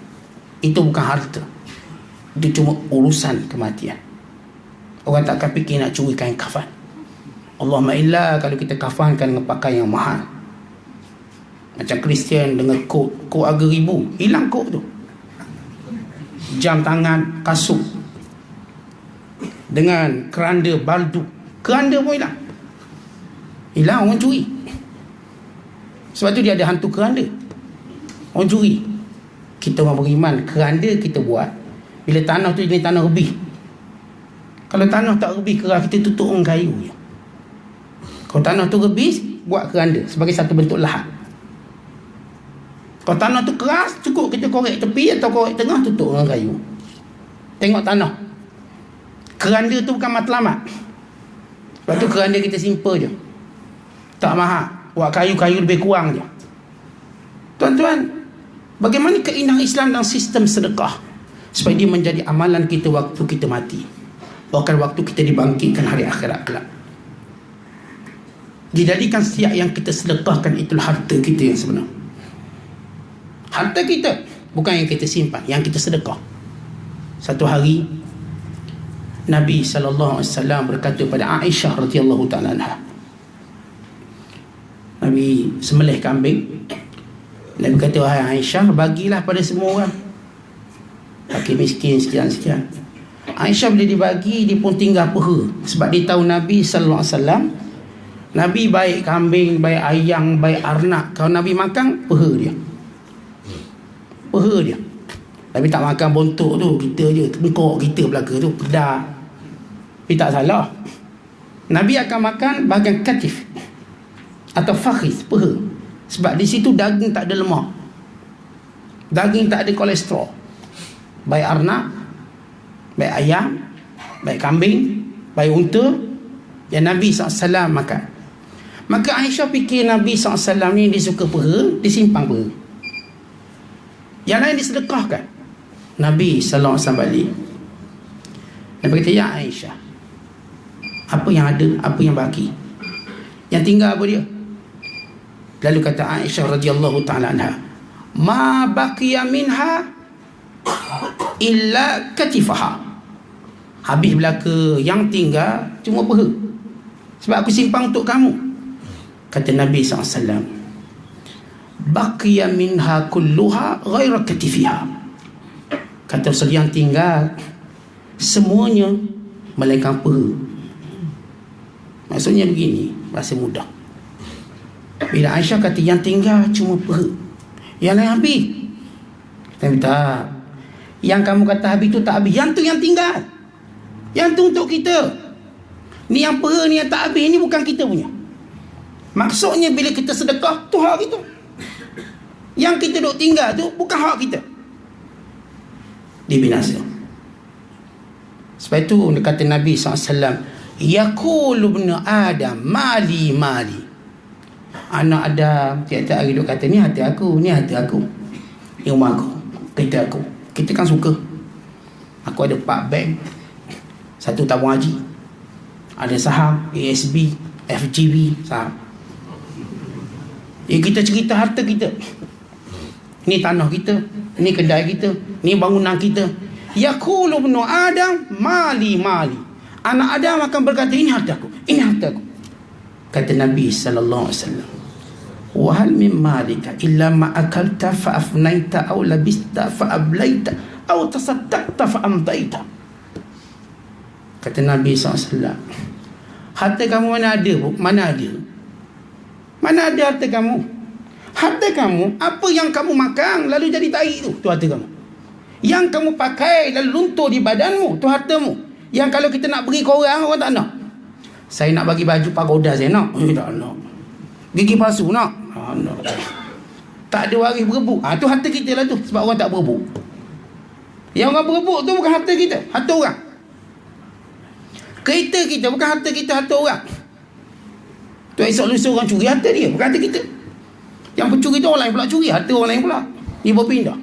Itu bukan harta, itu cuma urusan kematian. Orang takkan fikir nak curi kain kafan. Allahumma illa kalau kita kafankan dengan pakaian yang mahal. Macam Kristian dengan kod harga ribu, hilang kod tu. Jam tangan, kasut, dengan keranda, baldu, keranda pun hilang. Hilang, orang curi. Sebab tu dia ada hantu keranda, orang curi. Kita orang beriman, keranda kita buat bila tanah tu jenis tanah rebih. Kalau tanah tak rebis, kerah kita tutup dengan kayu je. Kalau tanah tu rebis, buat keranda sebagai satu bentuk lahat. Kalau tanah tu keras, cukup kita korek tepi atau korek tengah, tutup dengan kayu. Tengok tanah, keranda tu bukan matlamat. Lepas tu keranda kita simple je, tak mahal. Buat kayu-kayu lebih kurang je. Tuan-tuan, bagaimana keindahan Islam dalam sistem sedekah, supaya dia menjadi amalan kita waktu kita mati, bahkan waktu kita dibangkitkan hari akhirat kelak. Dijadikan setiap yang kita sedekahkan itulah harta kita yang sebenar. Harta kita, bukan yang kita simpan, yang kita sedekah. Satu hari Nabi SAW berkata pada Aisyah radhiyallahu ta'ala anha, Nabi sembelih kambing, Nabi kata, wahai Aisyah, bagilah pada semua orang. Fakir miskin sekian-sekian. Aisyah bila dibagi, dia pun tinggal peha. Sebab dia tahu Nabi sallallahu alaihi wasallam, Nabi baik kambing, baik ayam, baik arnak. Kalau Nabi makan, peha dia. Peha dia. Nabi tak makan bontok tu, kita je tengkok kita belaka tu, pedas. Tapi tak salah. Nabi akan makan bahagian katif atau fakhiz, peha. Sebab di situ daging tak ada lemak, daging tak ada kolesterol. Baik arnak, baik ayam, baik kambing, baik unta, yang Nabi SAW makan. Maka Aisyah fikir Nabi SAW ni dia suka peha, dia simpan peha. Yang lain disedekahkan. Nabi SAW balik. Nabi kata, ya Aisyah, apa yang ada, apa yang baki, yang tinggal apa dia? Lalu kata Aisyah radhiyallahu ta'ala anha, ma baqiya minha illa katifaha. Habis belaka, yang tinggal cuma peha, sebab aku simpan untuk kamu. Kata Nabi SAW, baqiya minha kulluha ghaira katifiha. Kata Rasul, yang tinggal semuanya melainkan peha. Maksudnya begini, bahasa mudah. Bila Aisyah kata yang tinggal cuma peha, yang lain habis. Tapi tak, yang kamu kata habis tu tak habis, yang tu yang tinggal, yang tu untuk kita. Ni yang peha ni yang tak habis ni bukan kita punya. Maksudnya bila kita sedekah, tu hak kita. Yang kita duk tinggal tu bukan hak kita, dia binasa. Sebab itu dia kata Nabi SAW, yaqulu ibnu Adam mali mali. Anak Adam tiap-tiap hari duk kata, ni hati aku, ni hati aku, ni rumah aku, kereta aku. Kita kan suka. Aku ada 4 bank, 1 tabung haji, ada saham ASB, FGB, saham. Kita cerita harta kita. Ni tanah kita, ni kedai kita, ni bangunan kita. Yaqulu ibnu Adam mali mali. Anak Adam akan berkata, ini harta aku, ini harta aku. Kata Nabi sallallahu alaihi wasallam, wa hal min malika illa ma akalta fa afnaita aw labista fa ablaita aw tasaddaqta fa amdaita. Kata Nabi SAW, harta kamu mana ada? Mana ada? Mana ada harta kamu? Harta kamu, apa yang kamu makan lalu jadi tahi tu harta kamu. Yang kamu pakai lalu luntur di badanmu, tu hartamu. Yang kalau kita nak bagi ke orang, orang tak nak. Saya nak bagi baju pagoda, saya nak. Tak nak. Gigi palsu nak. Nak. Tak ada waris berebut. Tu harta kita lah tu, sebab orang tak berebut. Yang orang berebut tu bukan harta kita, harta orang. Kereta kita bukan harta kita, harta orang. Tu esok lusa orang curi, harta dia, bukan harta kita. Yang pencuri tu orang lain pula curi, harta orang lain pula. Dia berpindah.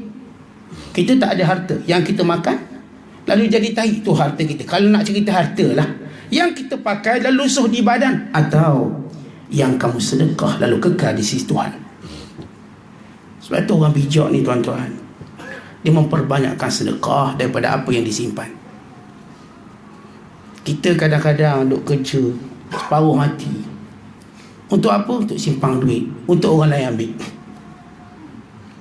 Kita tak ada harta. Yang kita makan lalu jadi tahi, tu harta kita. Kalau nak cerita harta lah, yang kita pakai lalu lusuh di badan, atau yang kamu sedekah lalu kekal di sisi Tuhan. Sebab tu orang bijak ni tuan-tuan, dia memperbanyakkan sedekah daripada apa yang disimpan. Kita kadang-kadang duk kerja separuh hati. Untuk apa? Untuk simpang duit, untuk orang lain ambil.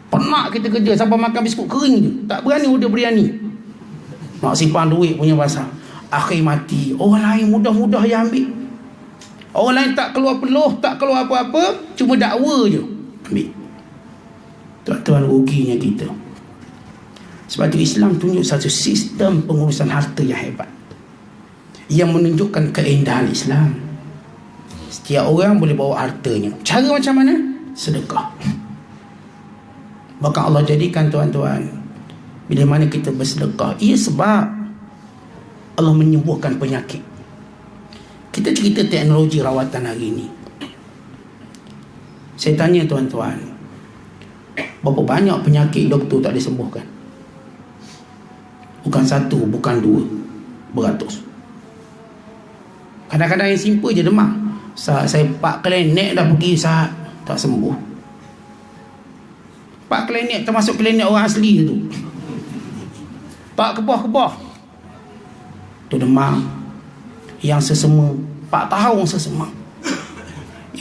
Pernah kita kerja sampai makan biskut kering je, tak berani order biryani. Nak simpan duit punya pasal. Akhir mati, orang lain mudah-mudah yang ambil. Orang lain tak keluar peluh, tak keluar apa-apa, cuma dakwa je ambil. Tuan-tuan, ruginya kita. Sebab itu Islam tunjuk satu sistem pengurusan harta yang hebat, yang menunjukkan keindahan Islam. Setiap orang boleh bawa hartanya. Cara macam mana? Sedekah. Bahkan Allah jadikan tuan-tuan, bila mana kita bersedekah, ia sebab Allah menyembuhkan penyakit. Kita cerita teknologi rawatan hari ini. Saya tanya tuan-tuan, berapa banyak penyakit doktor tak disembuhkan? Bukan 1, bukan 2, beratus. Kadang-kadang yang simple je, demam. Saya 4 klinik dah pergi, saat tak sembuh. 4 klinik termasuk klinik orang asli tu. 4 kebah-kebah tu demam. Yang sesema 4 tahun sesema.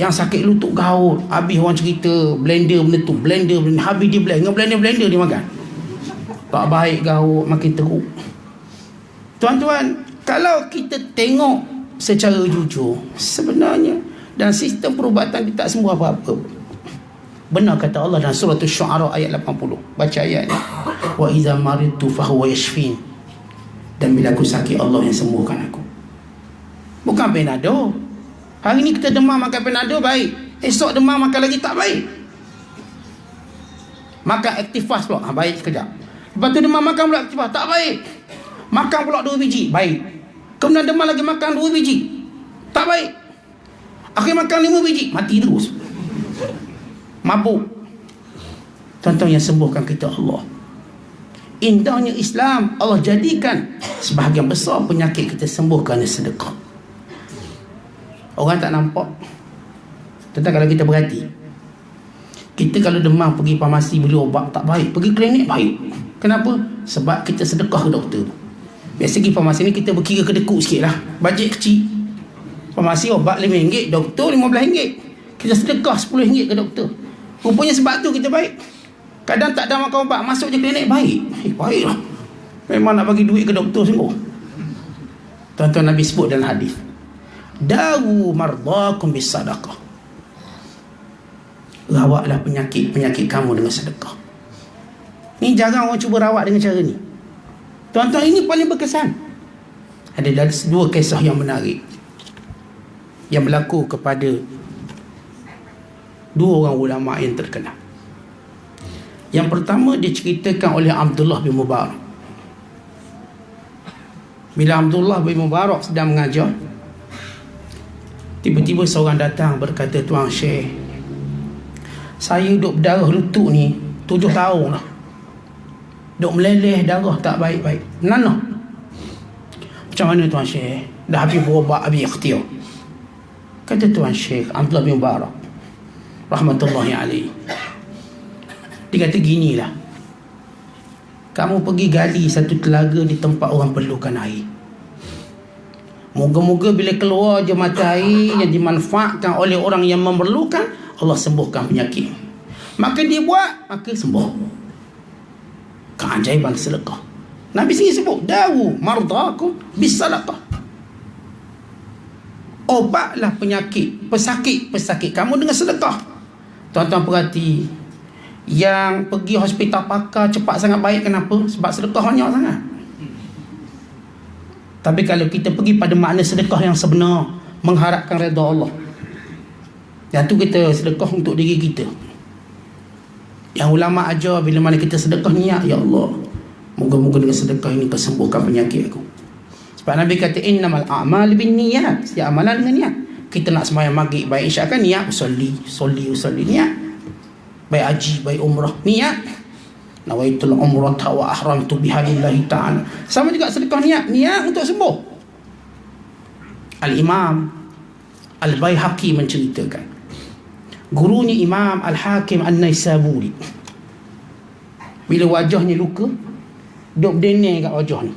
Yang sakit lutut gaut, habis orang cerita blender benda tu, blender habis dia blend dengan blender dia makan. Tak baik gaut, makin teruk. Tuan-tuan, kalau kita tengok secara jujur, sebenarnya dalam sistem perubatan dia tak sembuh apa-apa. Benar kata Allah dalam surah Asy-Syu'ara ayat 80. Baca ayat ni. Wa idza maridtu fahuwa yashfin. Dan bila aku sakit, Allah yang sembuhkan aku. Bukan Panadol. Hari ni kita demam makan Panadol baik, esok demam makan lagi tak baik. Makan Activas pula, baik sekejap. Lepas tu demam makan pula Activas, tak baik. Makan pula 2 biji, baik. Kemudian demam lagi makan 2 biji, tak baik. Akhir makan 5 biji, mati terus. Mabuk. Tuan-tuan, yang sembuhkan kita Allah. Indahnya Islam, Allah jadikan sebahagian besar penyakit kita sembuh kerana sedekah. Orang tak nampak. Tentang kalau kita berhati, kita kalau demam pergi farmasi beli obat tak baik, pergi klinik baik. Kenapa? Sebab kita sedekah ke doktor. Biasa pergi farmasi ni kita berkira kedekut sikit lah, bajet kecil. Farmasi obat RM5, doktor RM15. Kita sedekah RM10 ke doktor. Rupanya sebab tu kita baik. Kadang tak ada makan ubat, masuk je klinik baik. Baik lah, memang nak bagi duit ke doktor semua. Tuan-tuan, Nabi sebut dalam hadis, dawu mardakum bis sadaqah. Rawatlah penyakit kamu dengan sedekah. Ni jarang orang cuba rawat dengan cara ni. Tuan-tuan, ini paling berkesan. Ada 2 kisah yang menarik yang berlaku kepada 2 orang ulama yang terkenal. Yang pertama diceritakan oleh Abdullah bin Mubarak. Bila Abdullah bin Mubarak sedang mengajar, tiba-tiba seorang datang berkata, Tuan Syekh, saya duduk berdarah lutut ni 7 tahun lah. Duduk meleleh darah tak baik-baik. Nanah. Macam mana Tuan Syekh? Dah habis berubat, habis ikhtiar. Kata Tuan Syekh Abdullah bin Mubarak rahmatullahi alaihi, dia kata ginilah, kamu pergi gali satu telaga di tempat orang perlukan air. Moga-moga bila keluar je mata air yang dimanfaatkan oleh orang yang memerlukan, Allah sembuhkan penyakit. Maka dia buat, maka sembuh. Keajaiban sedekah. Nabi sendiri sebut, dawu mardakum bis sadaqah. Obatlah penyakit, pesakit kamu dengan sedekah. Tuan-tuan perhati, yang pergi hospital pakar cepat sangat baik, kenapa? Sebab sedekah banyak sangat. Tapi kalau kita pergi pada makna sedekah yang sebenar, mengharapkan redha Allah, yang tu kita sedekah untuk diri kita. Yang ulama ajar, bila mana kita sedekah niat, ya Allah, moga-moga dengan sedekah ini kau sembuhkan penyakit aku. Sebab Nabi kata innamal a'mal binniyat, setiap amalan dengan niat. Kita nak sembahyang maghrib, baik isyak kan niat, usolli niat. Baik haji, baik umrah, niat. Nawaitul umrata wa ahramtu biha lillahi ta'ala. Sama juga sedekah niat untuk sembuh. Al-Imam Al-Baihaqi menceritakan, gurunya Imam Al-Hakim An-Naisaburi, bila wajahnya luka, duk berdenih kat wajah ni,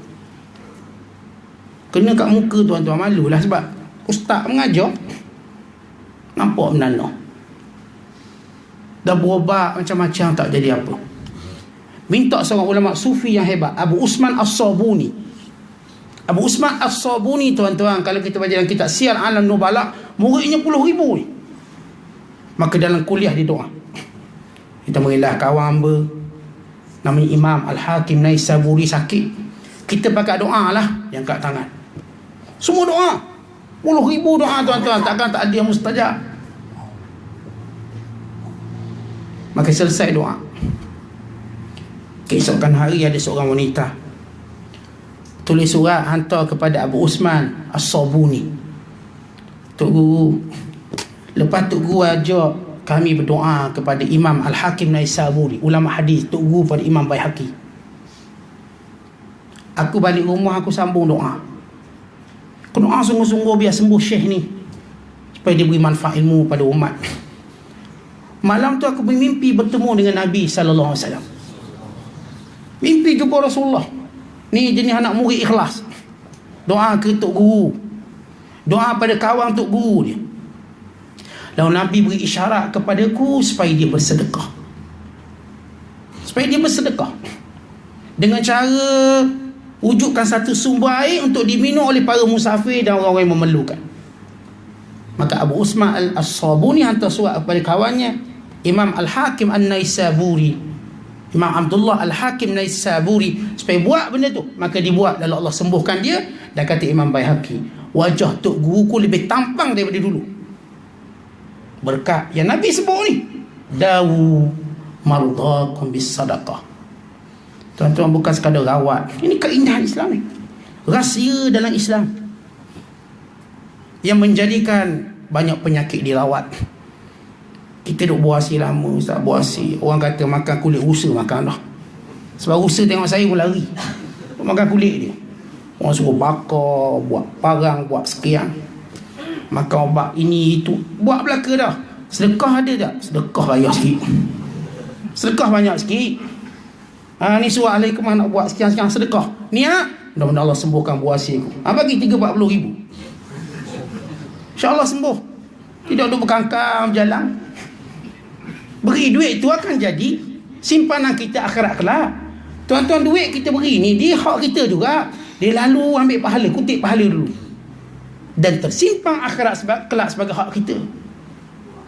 kena kat muka, tuan-tuan, malulah sebab ustaz mengajar, nampak menanah. Dah berubat macam-macam, tak jadi apa. Minta seorang ulama sufi yang hebat, Abu Usman As-Sabuni. Abu Usman As-Sabuni, tuan-tuan, kalau kita baca dalam kitab Siyar A'lam Nubala, muridnya 10,000 ni. Maka dalam kuliah dia doa, kita mengilah kawan hamba namanya Imam Al-Hakim Naisaburi sakit, kita pakai doa lah, yang kat tangan. Semua doa, 10,000 doa, tuan-tuan, takkan tak ada yang mustajab. Maka selesai doa, keesokan hari ada seorang wanita tulis surat hantar kepada Abu Usman As-Sabuni. Tok Guru, lepas Tok Guru ajak kami berdoa kepada Imam Al-Hakim Naisaburi, ulama hadis, Tok Guru pada Imam Baihaqi, aku balik rumah, aku sambung doa. Aku doa sungguh-sungguh biar sembuh Syekh ni, supaya dia beri manfaat ilmu pada umat. Malam tu aku bermimpi bertemu dengan Nabi SAW. Mimpi jumpa Rasulullah. Ni jenis anak murid ikhlas. Doa ke Tok Guru, doa pada kawan Tok Guru dia. Lalu Nabi beri isyarat kepadaku supaya dia bersedekah. Supaya dia bersedekah dengan cara wujudkan satu sumber air untuk diminum oleh para musafir dan orang-orang yang memerlukan. Maka Abu Usman As-Sabuni hantar surat kepada kawannya Imam Al-Hakim An-Naisaburi, Imam Abdullah Al-Hakim Naisaburi, supaya buat benda tu. Maka dibuat, lalu Allah sembuhkan dia. Dan kata Imam Baihaqi, wajah tok guruku lebih tampang daripada dulu berkat yang Nabi sebut ni. Dawu mardakum bis sadaqah. Tuan-tuan, bukan sekadar rawat. Ini keindahan Islam ni, rahsia dalam Islam yang menjadikan banyak penyakit dirawat. Kita duk buasi lama, Ustaz, buasi. Orang kata makan kulit rusa, makan dah. Sebab rusa tengok saya pun lari, makan kulit dia. Orang suruh bakar, buat parang, buat sekian, makan obat ini itu, buat belaka dah. Sedekah ada tak? Sedekah banyak sikit, sedekah banyak sikit. Ni surat Alaikumah nak buat sekian-sekian, sedekah niat, mudah-mudahan Allah sembuhkan buasi aku. Bagi 30-40 ribu, InsyaAllah sembuh. Tidak duduk berkangkang berjalan. Beri duit tu akan jadi simpanan kita akhirat kelak. Tuan-tuan, duit kita beri ni, dia hak kita juga. Dia lalu ambil pahala, kutip pahala dulu, dan tersimpan akhirat kelak sebagai hak kita.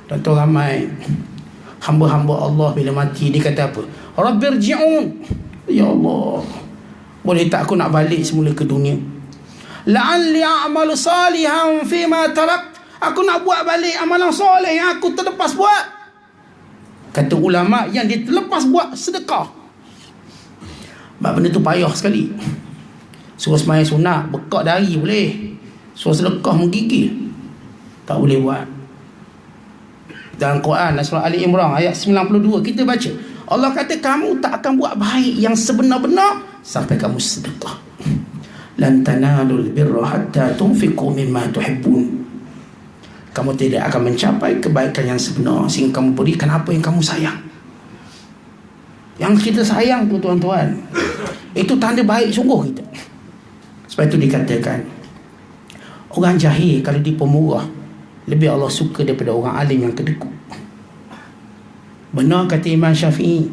Tuan-tuan, ramai hamba-hamba Allah bila mati dia kata apa? Rabbirji'un, ya Allah, boleh tak aku nak balik semula ke dunia? La'alli a'malu salihan fima tarak, aku nak buat balik amalan soleh yang aku terlepas buat. Kata ulama, yang dia terlepas buat sedekah. Sebab benda tu payah sekali. Suruh sembahyang sunat bekak dari boleh, suruh sedekah menggigil tak boleh buat. Dalam Quran surah Ali Imran ayat 92 kita baca, Allah kata kamu tak akan buat baik yang sebenar-benar sampai kamu sedekah. Lan tanalul birra hatta tunfiqu mimma tuhibbun. Kamu tidak akan mencapai kebaikan yang sebenar sehingga kamu berikan apa yang kamu sayang. Yang kita sayang tu, tuan-tuan, itu tanda baik sungguh kita. Sebab itu dikatakan orang jahil kalau dia pemurah, lebih Allah suka daripada orang alim yang kedekut. Benar kata Imam Syafi'i.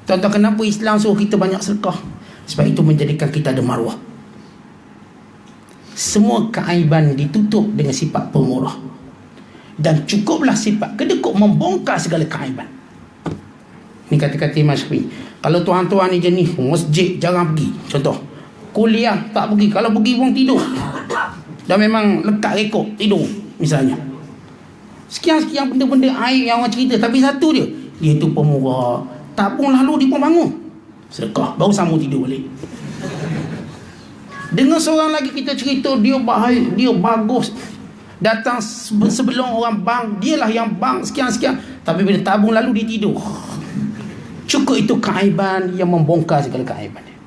Tuan-tuan, kenapa Islam suruh kita banyak sedekah? Sebab itu menjadikan kita ada maruah. Semua keaiban ditutup dengan sifat pemurah, dan cukuplah sifat kedekut membongkar segala keaiban. Ini kata-kata Imam Syafi'i. Kalau tuan-tuan ni jenis masjid jarang pergi, contoh kuliah tak pergi, kalau pergi pun tidur, dan memang lekat rekod tidur misalnya, sekian-sekian benda-benda aib yang orang cerita, tapi satu dia tu pemurah, tak pun lalu dia pun bangun sedekah, baru sambung tidur balik. Dengan seorang lagi kita cerita, dia baik, dia bagus, datang sebelum orang bang, dialah yang bang sekian-sekian, tapi bila tabung lalu dia tidur. Cukup itu keaiban yang membongkar segala keaiban dia.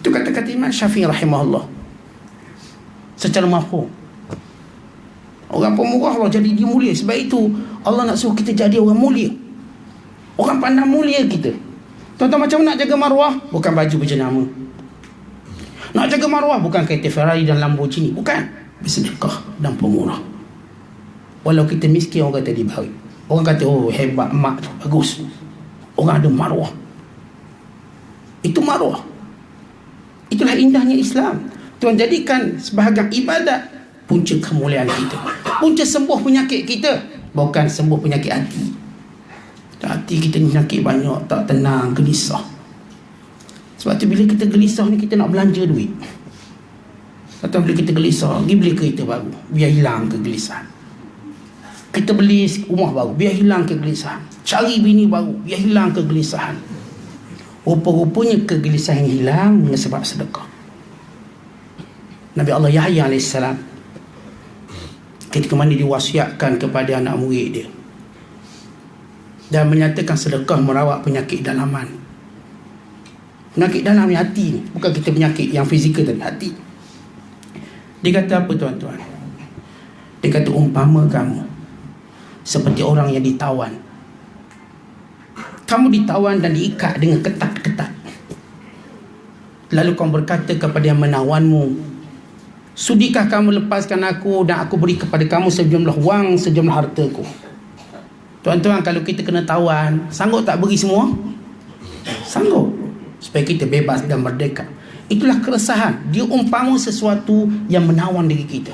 Itu kata-kata Imam Syafi'i rahimahullah. Secara mafhum, orang pemurah Allah jadi dia mulia. Sebab itu Allah nak suruh kita jadi orang mulia, orang pandang mulia kita. Tuan-tuan, macam nak jaga maruah? Bukan baju berjenama. Nak jaga maruah bukan kereta Ferrari dan Lamborghini, bukan. Bersedekah dan pemurah. Walau kita miskin, orang kata dia baik, orang kata oh hebat mak tu, bagus. Orang ada maruah. Itu maruah. Itulah indahnya Islam. Tuhan jadikan sebahagian ibadat punca kemuliaan kita, punca sembuh penyakit kita. Bukan sembuh penyakit hati. Hati kita ni penyakit banyak, tak tenang, gelisah. Sebab tu bila kita gelisah ni, kita nak belanja duit. Atau bila kita gelisah, pergi beli kereta baru, biar hilang kegelisahan. Kita beli rumah baru, biar hilang kegelisahan. Cari bini baru, biar hilang kegelisahan. Rupa-rupanya kegelisahan hilang dengan sebab sedekah. Nabi Allah Yahya AS, ketika mana diwasiatkan kepada anak murid dia dan menyatakan sedekah merawat penyakit dalaman. Penyakit dalam hati ni, bukan kita penyakit yang fizikal tadi, hati. Dia kata apa, tuan-tuan? Dia kata umpama kamu seperti orang yang ditawan. Kamu ditawan dan diikat dengan ketat-ketat. Lalu kamu berkata kepada yang menawanmu, Sudikah kamu lepaskan aku dan aku beri kepada kamu sejumlah wang, sejumlah hartaku? Tuan-tuan, kalau kita kena tawan, sanggup tak beri semua? Sanggup, supaya kita bebas dan merdeka. Itulah keresahan. Dia umpama sesuatu yang menawan diri kita,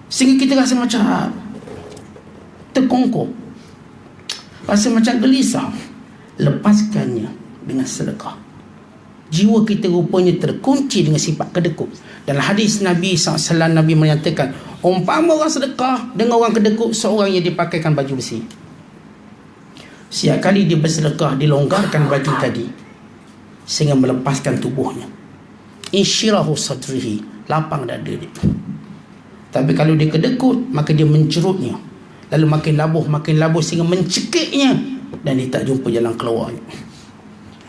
sehingga kita rasa macam terkongkong, rasa macam gelisah. Lepaskannya dengan sedekah. Jiwa kita rupanya terkunci dengan sifat kedekut. Dalam hadis Nabi SAW, Nabi menyatakan, umpama orang sedekah dengan orang kedekut, seorang yang dipakaikan baju besi. Setiap kali dia bersedekah, dilonggarkan baju tadi sehingga melepaskan tubuhnya. Insyirahu sadrihi, lapang dada dia. Tapi kalau dia kedekut, maka dia menjerutnya, lalu makin labuh sehingga mencekiknya, dan dia tak jumpa jalan keluarnya.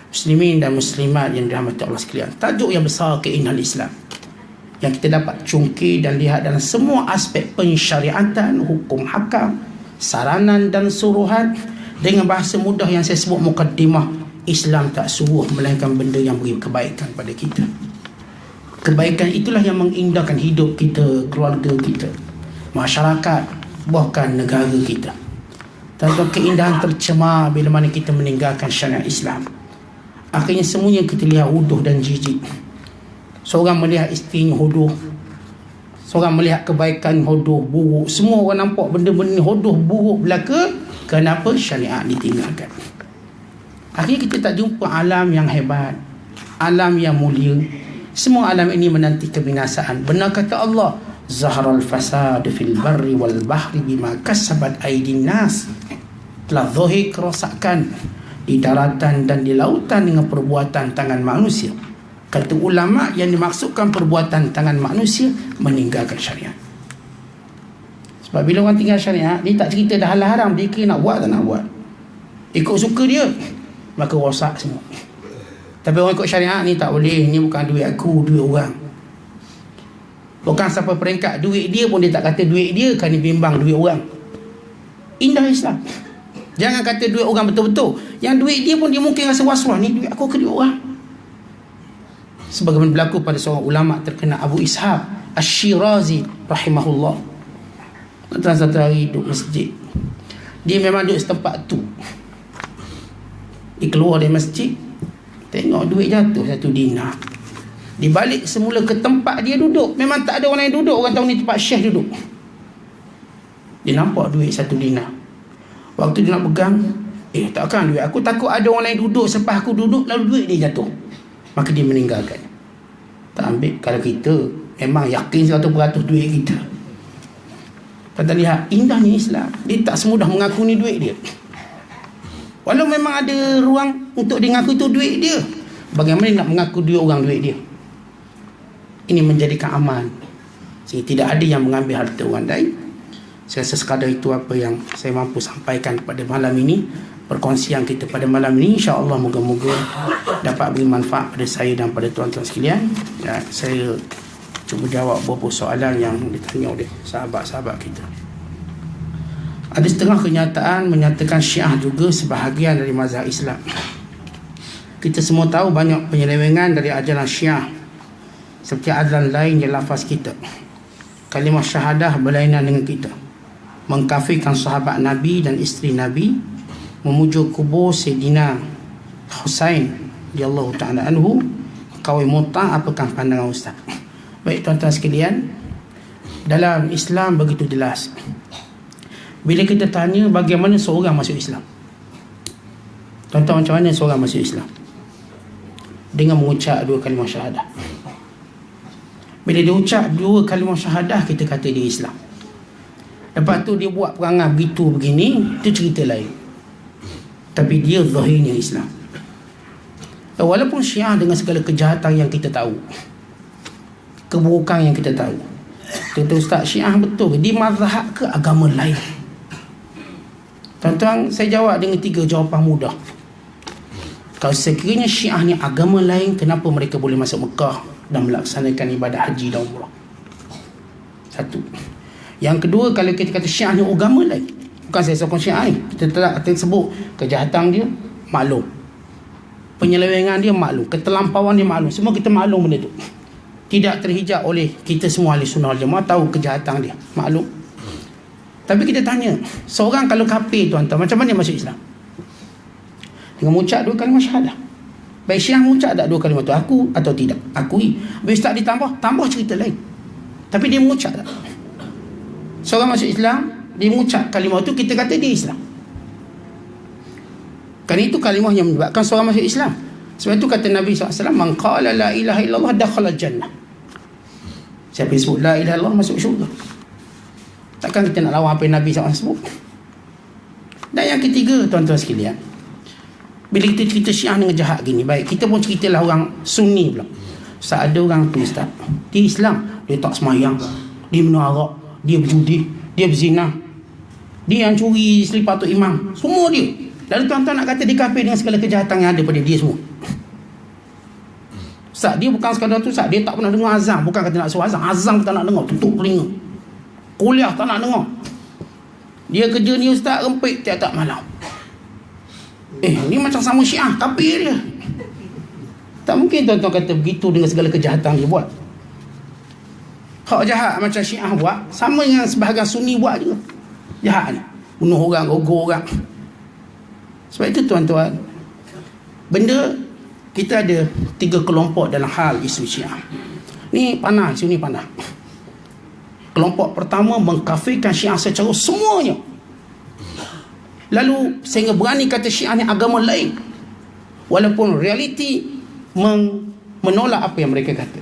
Muslimin dan muslimat yang dirahmati Allah sekalian, tajuk yang besar keindahan Islam yang kita dapat cungki dan lihat dalam semua aspek pensyariatan, hukum hakam, saranan dan suruhan. Dengan bahasa mudah yang saya sebut mukaddimah, Islam tak suruh melainkan benda yang beri kebaikan pada kita. Kebaikan itulah yang mengindahkan hidup kita, keluarga kita, masyarakat, bahkan negara kita. Tentu keindahan tercemar bila mana kita meninggalkan syariat Islam. Akhirnya semuanya kita lihat huduh dan jijik. Seorang melihat isterinya huduh, seorang melihat kebaikan huduh, buruk. Semua orang nampak benda-benda huduh, buruk belaka. Kenapa? Syariat ditinggalkan. Akhirnya kita tak jumpa alam yang hebat, alam yang mulia. Semua alam ini menanti kebinasaan. Benar kata Allah, Zaharal fasad fil barri wal bahri bima kasabat aydin nas. Telah zahir kerosakan di daratan dan di lautan dengan perbuatan tangan manusia. Kata ulama, yang dimaksudkan perbuatan tangan manusia meninggalkan syariat. Sebab bila orang tinggal syariat, dia tak cerita dah halal haram, dia kira nak buat tak nak buat, ikut suka dia, maka rosak semua. Tapi orang ikut syariat ni tak boleh, ni bukan duit aku, duit orang. Bukan sampai peringkat duit dia pun dia tak kata duit dia, kan dia bimbang duit orang. Indah Islam. Jangan kata duit orang betul-betul, yang duit dia pun dia mungkin rasa was-was, ni duit aku ke duit orang. Sebagaimana berlaku pada seorang ulama terkenal, Abu Ishaq Ash-Shirazi rahimahullah. Tuan satu hari duduk masjid, dia memang duduk setempat tu. Dia keluar dari masjid, tengok duit jatuh 1 dinar. Dia balik semula ke tempat dia duduk, memang tak ada orang lain duduk. Orang tahu ni tempat syekh duduk. Dia nampak duit 1 dinar. Waktu dia nak pegang, takkan duit aku, takut ada orang lain duduk selepas aku duduk, lalu duit dia jatuh. Maka dia meninggalkan, tak ambil. Kalau kita memang yakin 100% duit kita. Kita lihat indahnya Islam. Dia tak semudah mengaku ni duit dia, walau memang ada ruang untuk dia mengaku itu duit dia. Bagaimana dia nak mengaku duit orang duit dia? Ini menjadikan aman, sehingga tidak ada yang mengambil harta orang lain. Saya rasa sekadar itu apa yang saya mampu sampaikan pada malam ini. Perkongsian kita pada malam ini, insya-Allah moga-moga dapat beri manfaat pada saya dan pada tuan-tuan sekalian. Ya, saya cuba jawab beberapa soalan yang ditanya oleh sahabat-sahabat kita. Ada setengah kenyataan menyatakan Syiah juga sebahagian dari mazhab Islam. Kita semua tahu banyak penyelewengan dari ajaran Syiah, seperti azan lain yang lafaz kita, kalimah syahadah berlainan dengan kita, mengkafirkan sahabat Nabi dan isteri Nabi, memujuk kubur Sayyidina Husain radhiyallahu ta'ala anhu, kawin muta. Apakah pandangan Ustaz? Baik tuan-tuan sekalian, dalam Islam begitu jelas. Bila kita tanya bagaimana seorang masuk Islam, tuan-tuan, macam mana seorang masuk Islam? Dengan mengucap 2 kalimah syahadah. Bila dia ucap 2 kalimah syahadah, kita kata dia Islam. Lepas tu dia buat perangai begitu begini, itu cerita lain. Tapi dia zahirnya Islam. Walaupun Syiah dengan segala kejahatan yang kita tahu, keburukan yang kita tahu, kata Ustaz, Syiah betul ke? Di mazhab ke agama lain? Tuan-tuan, saya jawab dengan 3 jawapan mudah. Kalau sekiranya Syiah ni agama lain, kenapa mereka boleh masuk Mekah dan melaksanakan ibadah haji dan umrah? 1. Yang kedua, kalau kita kata Syiah ni agama lain, bukan saya sokong Syiah ni, kita tak sebut kejahatan dia maklum, penyelewengan dia maklum, ketelampauan dia maklum, semua kita maklum benda tu. tidak terhijab oleh kita semua ahli sunnah wal jamaah, tahu kejahatan dia, maklum. Tapi kita tanya, seorang kalau kafir tuan-tuan, macam mana masuk Islam? Dengan mengucap 2 kalimah syahadah. Baik Syiah mengucap tak 2 kalimah tu, aku atau tidak? Akui. Habis tak ditambah, tambah cerita lain. Tapi dia mengucap tak? Seorang masuk Islam, dia mengucap kalimah tu, kita kata dia Islam. Kerana itu kalimah yang menyebabkan seorang masuk Islam. Sebab itu kata Nabi SAW, man qala la ilaha illallah dakhala jannah. Siapa yang sebut la ilaha illallah masuk syurga. Takkan kita nak lawan apa yang Nabi SAW sebut. Dan yang ketiga, tuan-tuan sekalian, bila kita cerita Syiah dengan jahat gini, baik, kita pun ceritalah orang Sunni pula. Ustaz, ada orang tu Ustaz, dia Islam, dia tak semayang, dia minum arak, dia berjudi, dia berzina, dia yang curi selipar tu imam, semua dia. Lalu tuan-tuan nak kata dia kafir dengan segala kejahatan yang ada pada dia semua. Ustaz, dia bukan sekadar tu Ustaz, dia tak pernah dengar azan. Bukan kata nak suruh azan, azan tak nak dengar, tutup telinga. Kuliah tak nak dengar. Dia kerja ni Ustaz, rempit tiap-tiap malam. Ni macam sama Syiah, kafir dia. Tak mungkin tuan-tuan kata begitu dengan segala kejahatan dia buat. Hak jahat macam Syiah buat, sama dengan sebahagian Sunni buat juga. Jahat ni, bunuh orang, gogor orang. Sebab itu tuan-tuan, benda kita ada 3 kelompok dalam hal isu Syiah. Ni panah, isu ni panah. Kelompok pertama mengkafirkan Syiah secara semuanya. Lalu sehingga berani kata Syiah ni agama lain, walaupun realiti menolak apa yang mereka kata.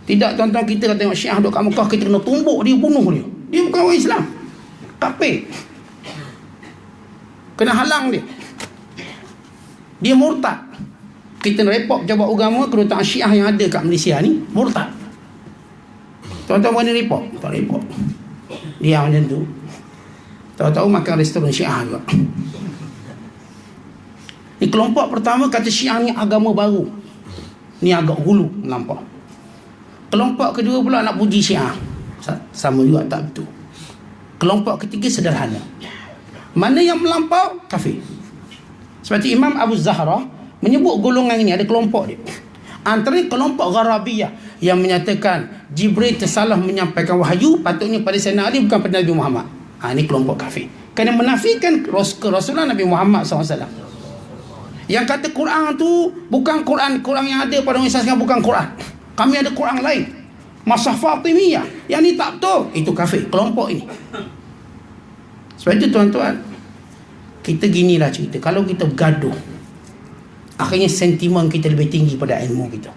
Tidak tuan-tuan, kita kata tengok Syiah duduk kat Mekah, kita kena tumbuk dia, bunuh dia. Dia bukan orang Islam, kafir. Kena halang dia, dia murtad. Kita report pejabat agama kedutaan Syiah yang ada kat Malaysia ni murtad. Tuan-tuan berani report? Tak report. Dia macam tu. Tahu-tahu makan restoran Syiah juga. Ni kelompok pertama kata Syiah ni agama baru. Ni agak hulu nampak. Kelompok kedua pula nak puji Syiah. Sama juga tak betul. Kelompok ketiga sederhana. Mana yang melampau? Kafir. Sebab itu Imam Abu Zahra menyebut golongan ini, ada kelompok dia. Antara kelompok Gharabiyah yang menyatakan Jibril tersalah menyampaikan wahyu, patutnya pada Sayyidina Ali bukan pada Nabi Muhammad. Ini kelompok kafir. Kerana menafikan kerasulan Nabi Muhammad SAW. Yang kata Quran tu bukan Quran yang ada pada orang Islam sekarang, bukan Quran. Kami ada Quran lain, Mashaf Fatimiyah. Yang ni tak betul. Itu kafir, kelompok ini. Sebab itu tuan-tuan, kita ginilah cerita. Kalau kita bergaduh, akhirnya sentimen kita lebih tinggi pada ilmu kita.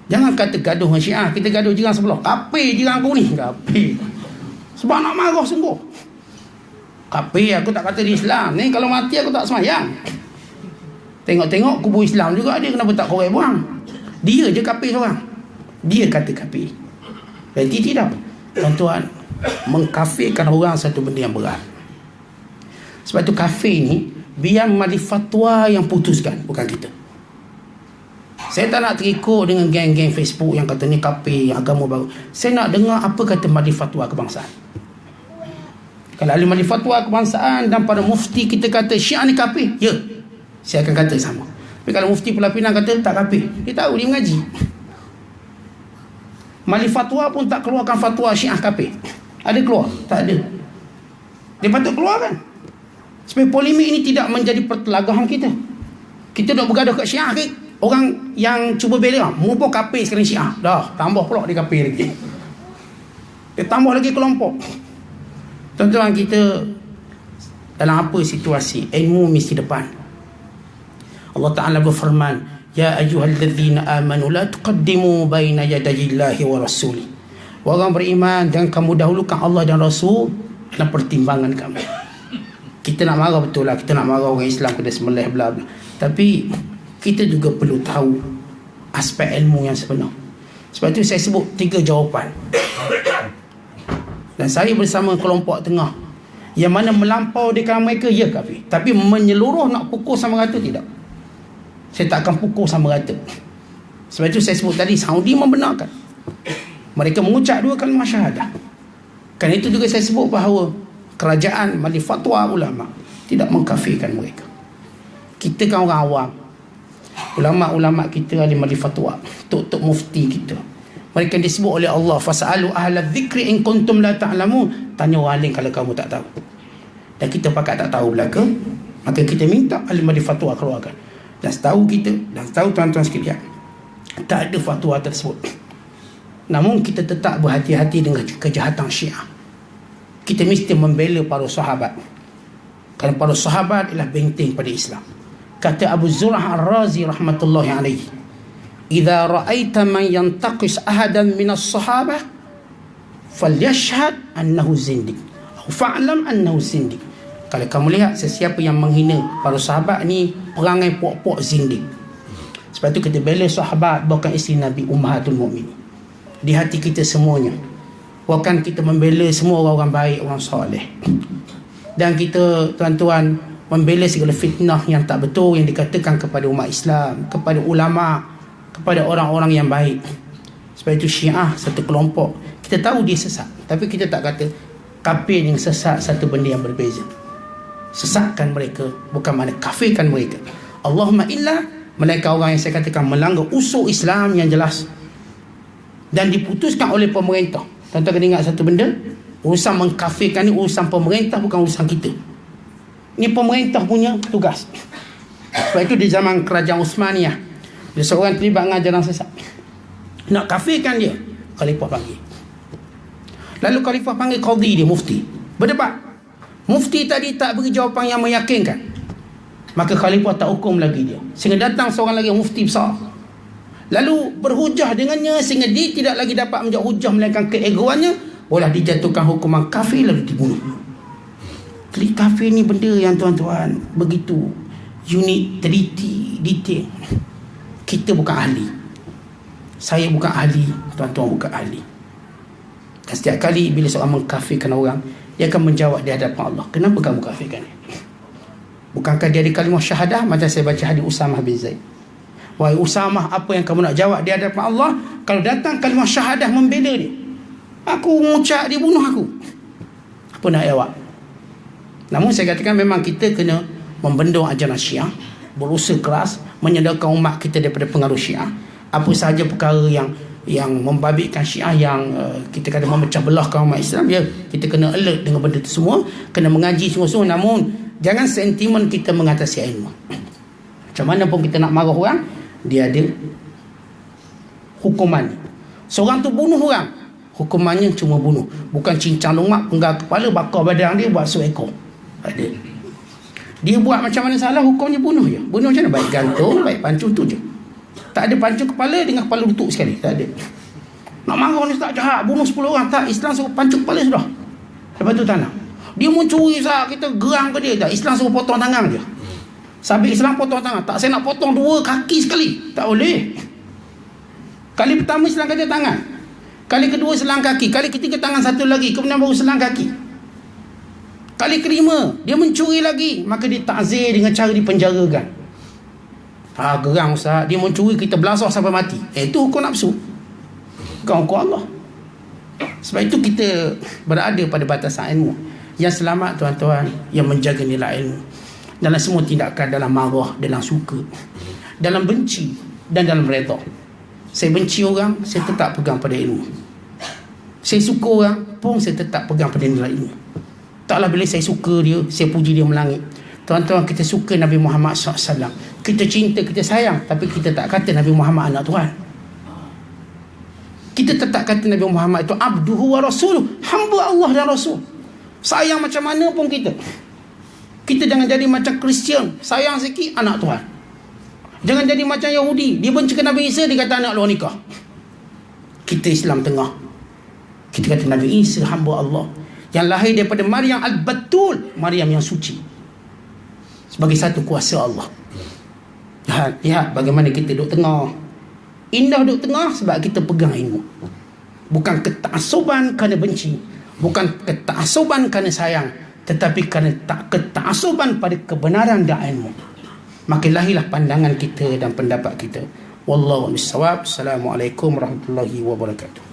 Jangan kata gaduh dengan Syiah, kita gaduh jiran sebelah, kafir jiran aku ni, kafir. Sebab nak marah sungguh. Kafir, aku tak kata di Islam ni, kalau mati aku tak semayang. Tengok-tengok kubu Islam juga dia, kenapa tak korek buang? Dia je kafir seorang. Dia kata kafir. Berarti tidak, tuan-tuan, mengkafirkan orang satu benda yang berat. Sebab tu kafir ni biar majlis fatwa yang putuskan, bukan kita. Saya tak nak terikut dengan geng-geng Facebook yang kata ni kafir, agama baru. Saya nak dengar apa kata majlis fatwa kebangsaan. Kalau ahli majlis fatwa kebangsaan dan para mufti kita kata Syiah ni kafir, ya, saya akan kata sama. Tapi kalau mufti Pulau Pinang kata tak kafir, dia tahu, dia mengaji. Majlis fatwa pun tak keluarkan fatwa Syiah kafir. Ada keluar? Tak ada. Dia patut keluarkan. Supaya polemik ini tidak menjadi pertelagahan kita. Kita nak bergaduh kat Syiah ke? Orang yang cuba bela, mumpuk kafir sekarang Syiah. Dah, tambah pula dia kafir lagi. Dia tambah lagi kelompok. Tuan-tuan, kita dalam apa situasi, ilmu mesti depan. Allah Ta'ala berfirman, ya ayyuhalladzina amanu la tuqaddimu baina yadayillahi wa rasuli. Orang beriman, jangan kamu dahulukan Allah dan Rasul dalam pertimbangan kamu. Kita nak marah, betul lah, kita nak marah orang Islam kena sembelih bla bla. Tapi kita juga perlu tahu aspek ilmu yang sebenar. Sebab itu saya sebut 3 jawapan. Dan saya bersama kelompok tengah yang mana melampau di kalangan mereka, ya kafir. Tapi menyeluruh nak pukul sama rata, tidak. Saya tak akan pukul sama rata. Sebab itu saya sebut tadi, Saudi membenarkan. Mereka mengucap 2 kalimah syahadah. Kerana itu juga saya sebut bahawa kerajaan majlis fatwa ulama tidak mengkafirkan mereka. Kita kan orang awam. ulama-ulama kita, ahli fatwa, tok-tok mufti kita, mereka disebut oleh Allah, fasalu ahla dzikri in kuntum la ta'lamun, tanya orang lain kalau kamu tak tahu. Dan kita pakat tak tahu belaka, maka kita minta ahli fatwa keluarkan. Dan setahu kita, dan setahu tuan-tuan sekalian, tak ada fatwa tersebut. Namun kita tetap berhati-hati dengan kejahatan Syiah. Kita mesti membela para sahabat, kerana para sahabat ialah benteng pada Islam. Kata Abu Zur'ah Ar-Razi rahmatullahi alaihi, "Idza ra'aita man yantaqis ahadan min as-sahabah falyashhad annahu zindiq atau fa'lam annahu zindiq." Kalau kamu lihat sesiapa yang menghina para sahabat ni, perangai puak-puak zindiq. Sebab itu kita bela sahabat, bukan isteri Nabi, ummahatul mukminin, di hati kita semuanya. Bukan kita membela semua orang-orang baik, orang soleh. Dan kita, tuan-tuan, membela segala fitnah yang tak betul yang dikatakan kepada umat Islam, kepada ulama, kepada orang-orang yang baik. Sebab itu Syiah satu kelompok, kita tahu dia sesat, tapi kita tak kata kafir yang sesat, satu benda yang berbeza. Sesatkan mereka bukan makna kafirkan mereka. Allahumma illa mereka orang yang saya katakan melanggar usul Islam yang jelas dan diputuskan oleh pemerintah. Tuan-tuan kena ingat satu benda, urusan mengkafirkan ni urusan pemerintah, bukan urusan kita. Ini pemerintah punya tugas. Sebab itu di zaman kerajaan Uthmaniyah, dia seorang terlibat dengan ajaran sesat, nak kafirkan dia, khalifah panggil. Lalu khalifah panggil qadhi dia, mufti, berdebat. Mufti tadi tak beri jawapan yang meyakinkan, maka khalifah tak hukum lagi dia, sehingga datang seorang lagi mufti besar, lalu berhujah dengannya, sehingga dia tidak lagi dapat menjawab hujah melainkan keegoannya, boleh dijatuhkan hukuman kafir lalu dibunuh. Klik kafir ni benda yang tuan-tuan begitu unik, teliti, detail. Kita bukan ahli, saya bukan ahli, tuan-tuan bukan ahli. Dan setiap kali bila seorang mengkafirkan orang, dia akan menjawab di hadapan Allah, kenapa kamu kafirkan dia? Bukankah dia ada kalimah syahadah? Macam saya baca hadis Usamah bin Zaid, wahai Usamah, apa yang kamu nak jawab di hadapan Allah kalau datang kalimah syahadah membela dia? Aku mengucap, dia bunuh aku, apa nak jawab? Namun saya katakan memang kita kena membendung ajaran Syiah, berusaha keras menyadarkan umat kita daripada pengaruh Syiah. Apa sahaja perkara yang membabitkan Syiah, yang kita kata memecah belah kaum umat Islam, ya, kita kena alert dengan benda itu semua, kena mengaji sungguh-sungguh. Namun jangan sentimen kita mengatasi ilmu. Macam mana pun kita nak marah orang, dia ada hukuman. Seorang tu bunuh orang, hukumannya cuma bunuh, bukan cincang lumak, penggal kepala, bakar badan dia, buat seekor. Ada. Dia buat macam mana salah, hukumnya bunuh je. Bunuh macam mana? Baik gantung, baik pancung, tu je. Tak ada pancung kepala dengan kepala lutut sekali, tak ada. Nak marah ni tak jahat, bunuh 10 orang, tak. Islam suruh pancung kepala sudah, lepas tu tanam. Dia mencuri sah, kita gerang ke dia, tak. Islam suruh potong tangan je. Sabit Islam potong tangan, tak. Saya nak potong 2 kaki sekali, tak boleh. Kali pertama Islam kata tangan, kali kedua selang kaki, kali ketiga tangan satu lagi, kemudian baru selang kaki. Kali kelima dia mencuri lagi, maka dia ta'zir dengan cara dipenjarakan. Gerang Ustaz, dia mencuri, kita belasah sampai mati. Itu hukum nafsu, bukan hukum Allah. Sebab itu kita berada pada batasan ilmu. Yang selamat tuan-tuan, yang menjaga nilai ilmu dalam semua tindakan, dalam marah, dalam suka, dalam benci dan dalam redha. Saya benci orang, saya tetap pegang pada ilmu. Saya suka orang pun, saya tetap pegang pada nilai ilmu. Taklah bila saya suka dia, saya puji dia melangit. Tuan-tuan, kita suka Nabi Muhammad SAW, kita cinta, kita sayang, tapi kita tak kata Nabi Muhammad anak Tuhan. Kita tetap kata Nabi Muhammad itu abduhu wa rasuluh, hamba Allah dan Rasul. Sayang macam mana pun kita jangan jadi macam Kristian, sayang sikit anak Tuhan. Jangan jadi macam Yahudi, dia benci ke Nabi Isa, dia kata anak luar nikah. Kita Islam tengah, kita kata Nabi Isa hamba Allah yang lahir daripada Maryam al-Batul, Maryam yang suci, sebagai satu kuasa Allah. Lihat bagaimana kita duduk tengah. Indah duduk tengah sebab kita pegang ilmu. Bukan ketakasuban kerana benci, bukan ketakasuban kerana sayang, tetapi kerana ketakasuban pada kebenaran dan ilmu. Maka lahirlah pandangan kita dan pendapat kita. Wallahu a'lam bissawab. Assalamualaikum warahmatullahi wabarakatuh.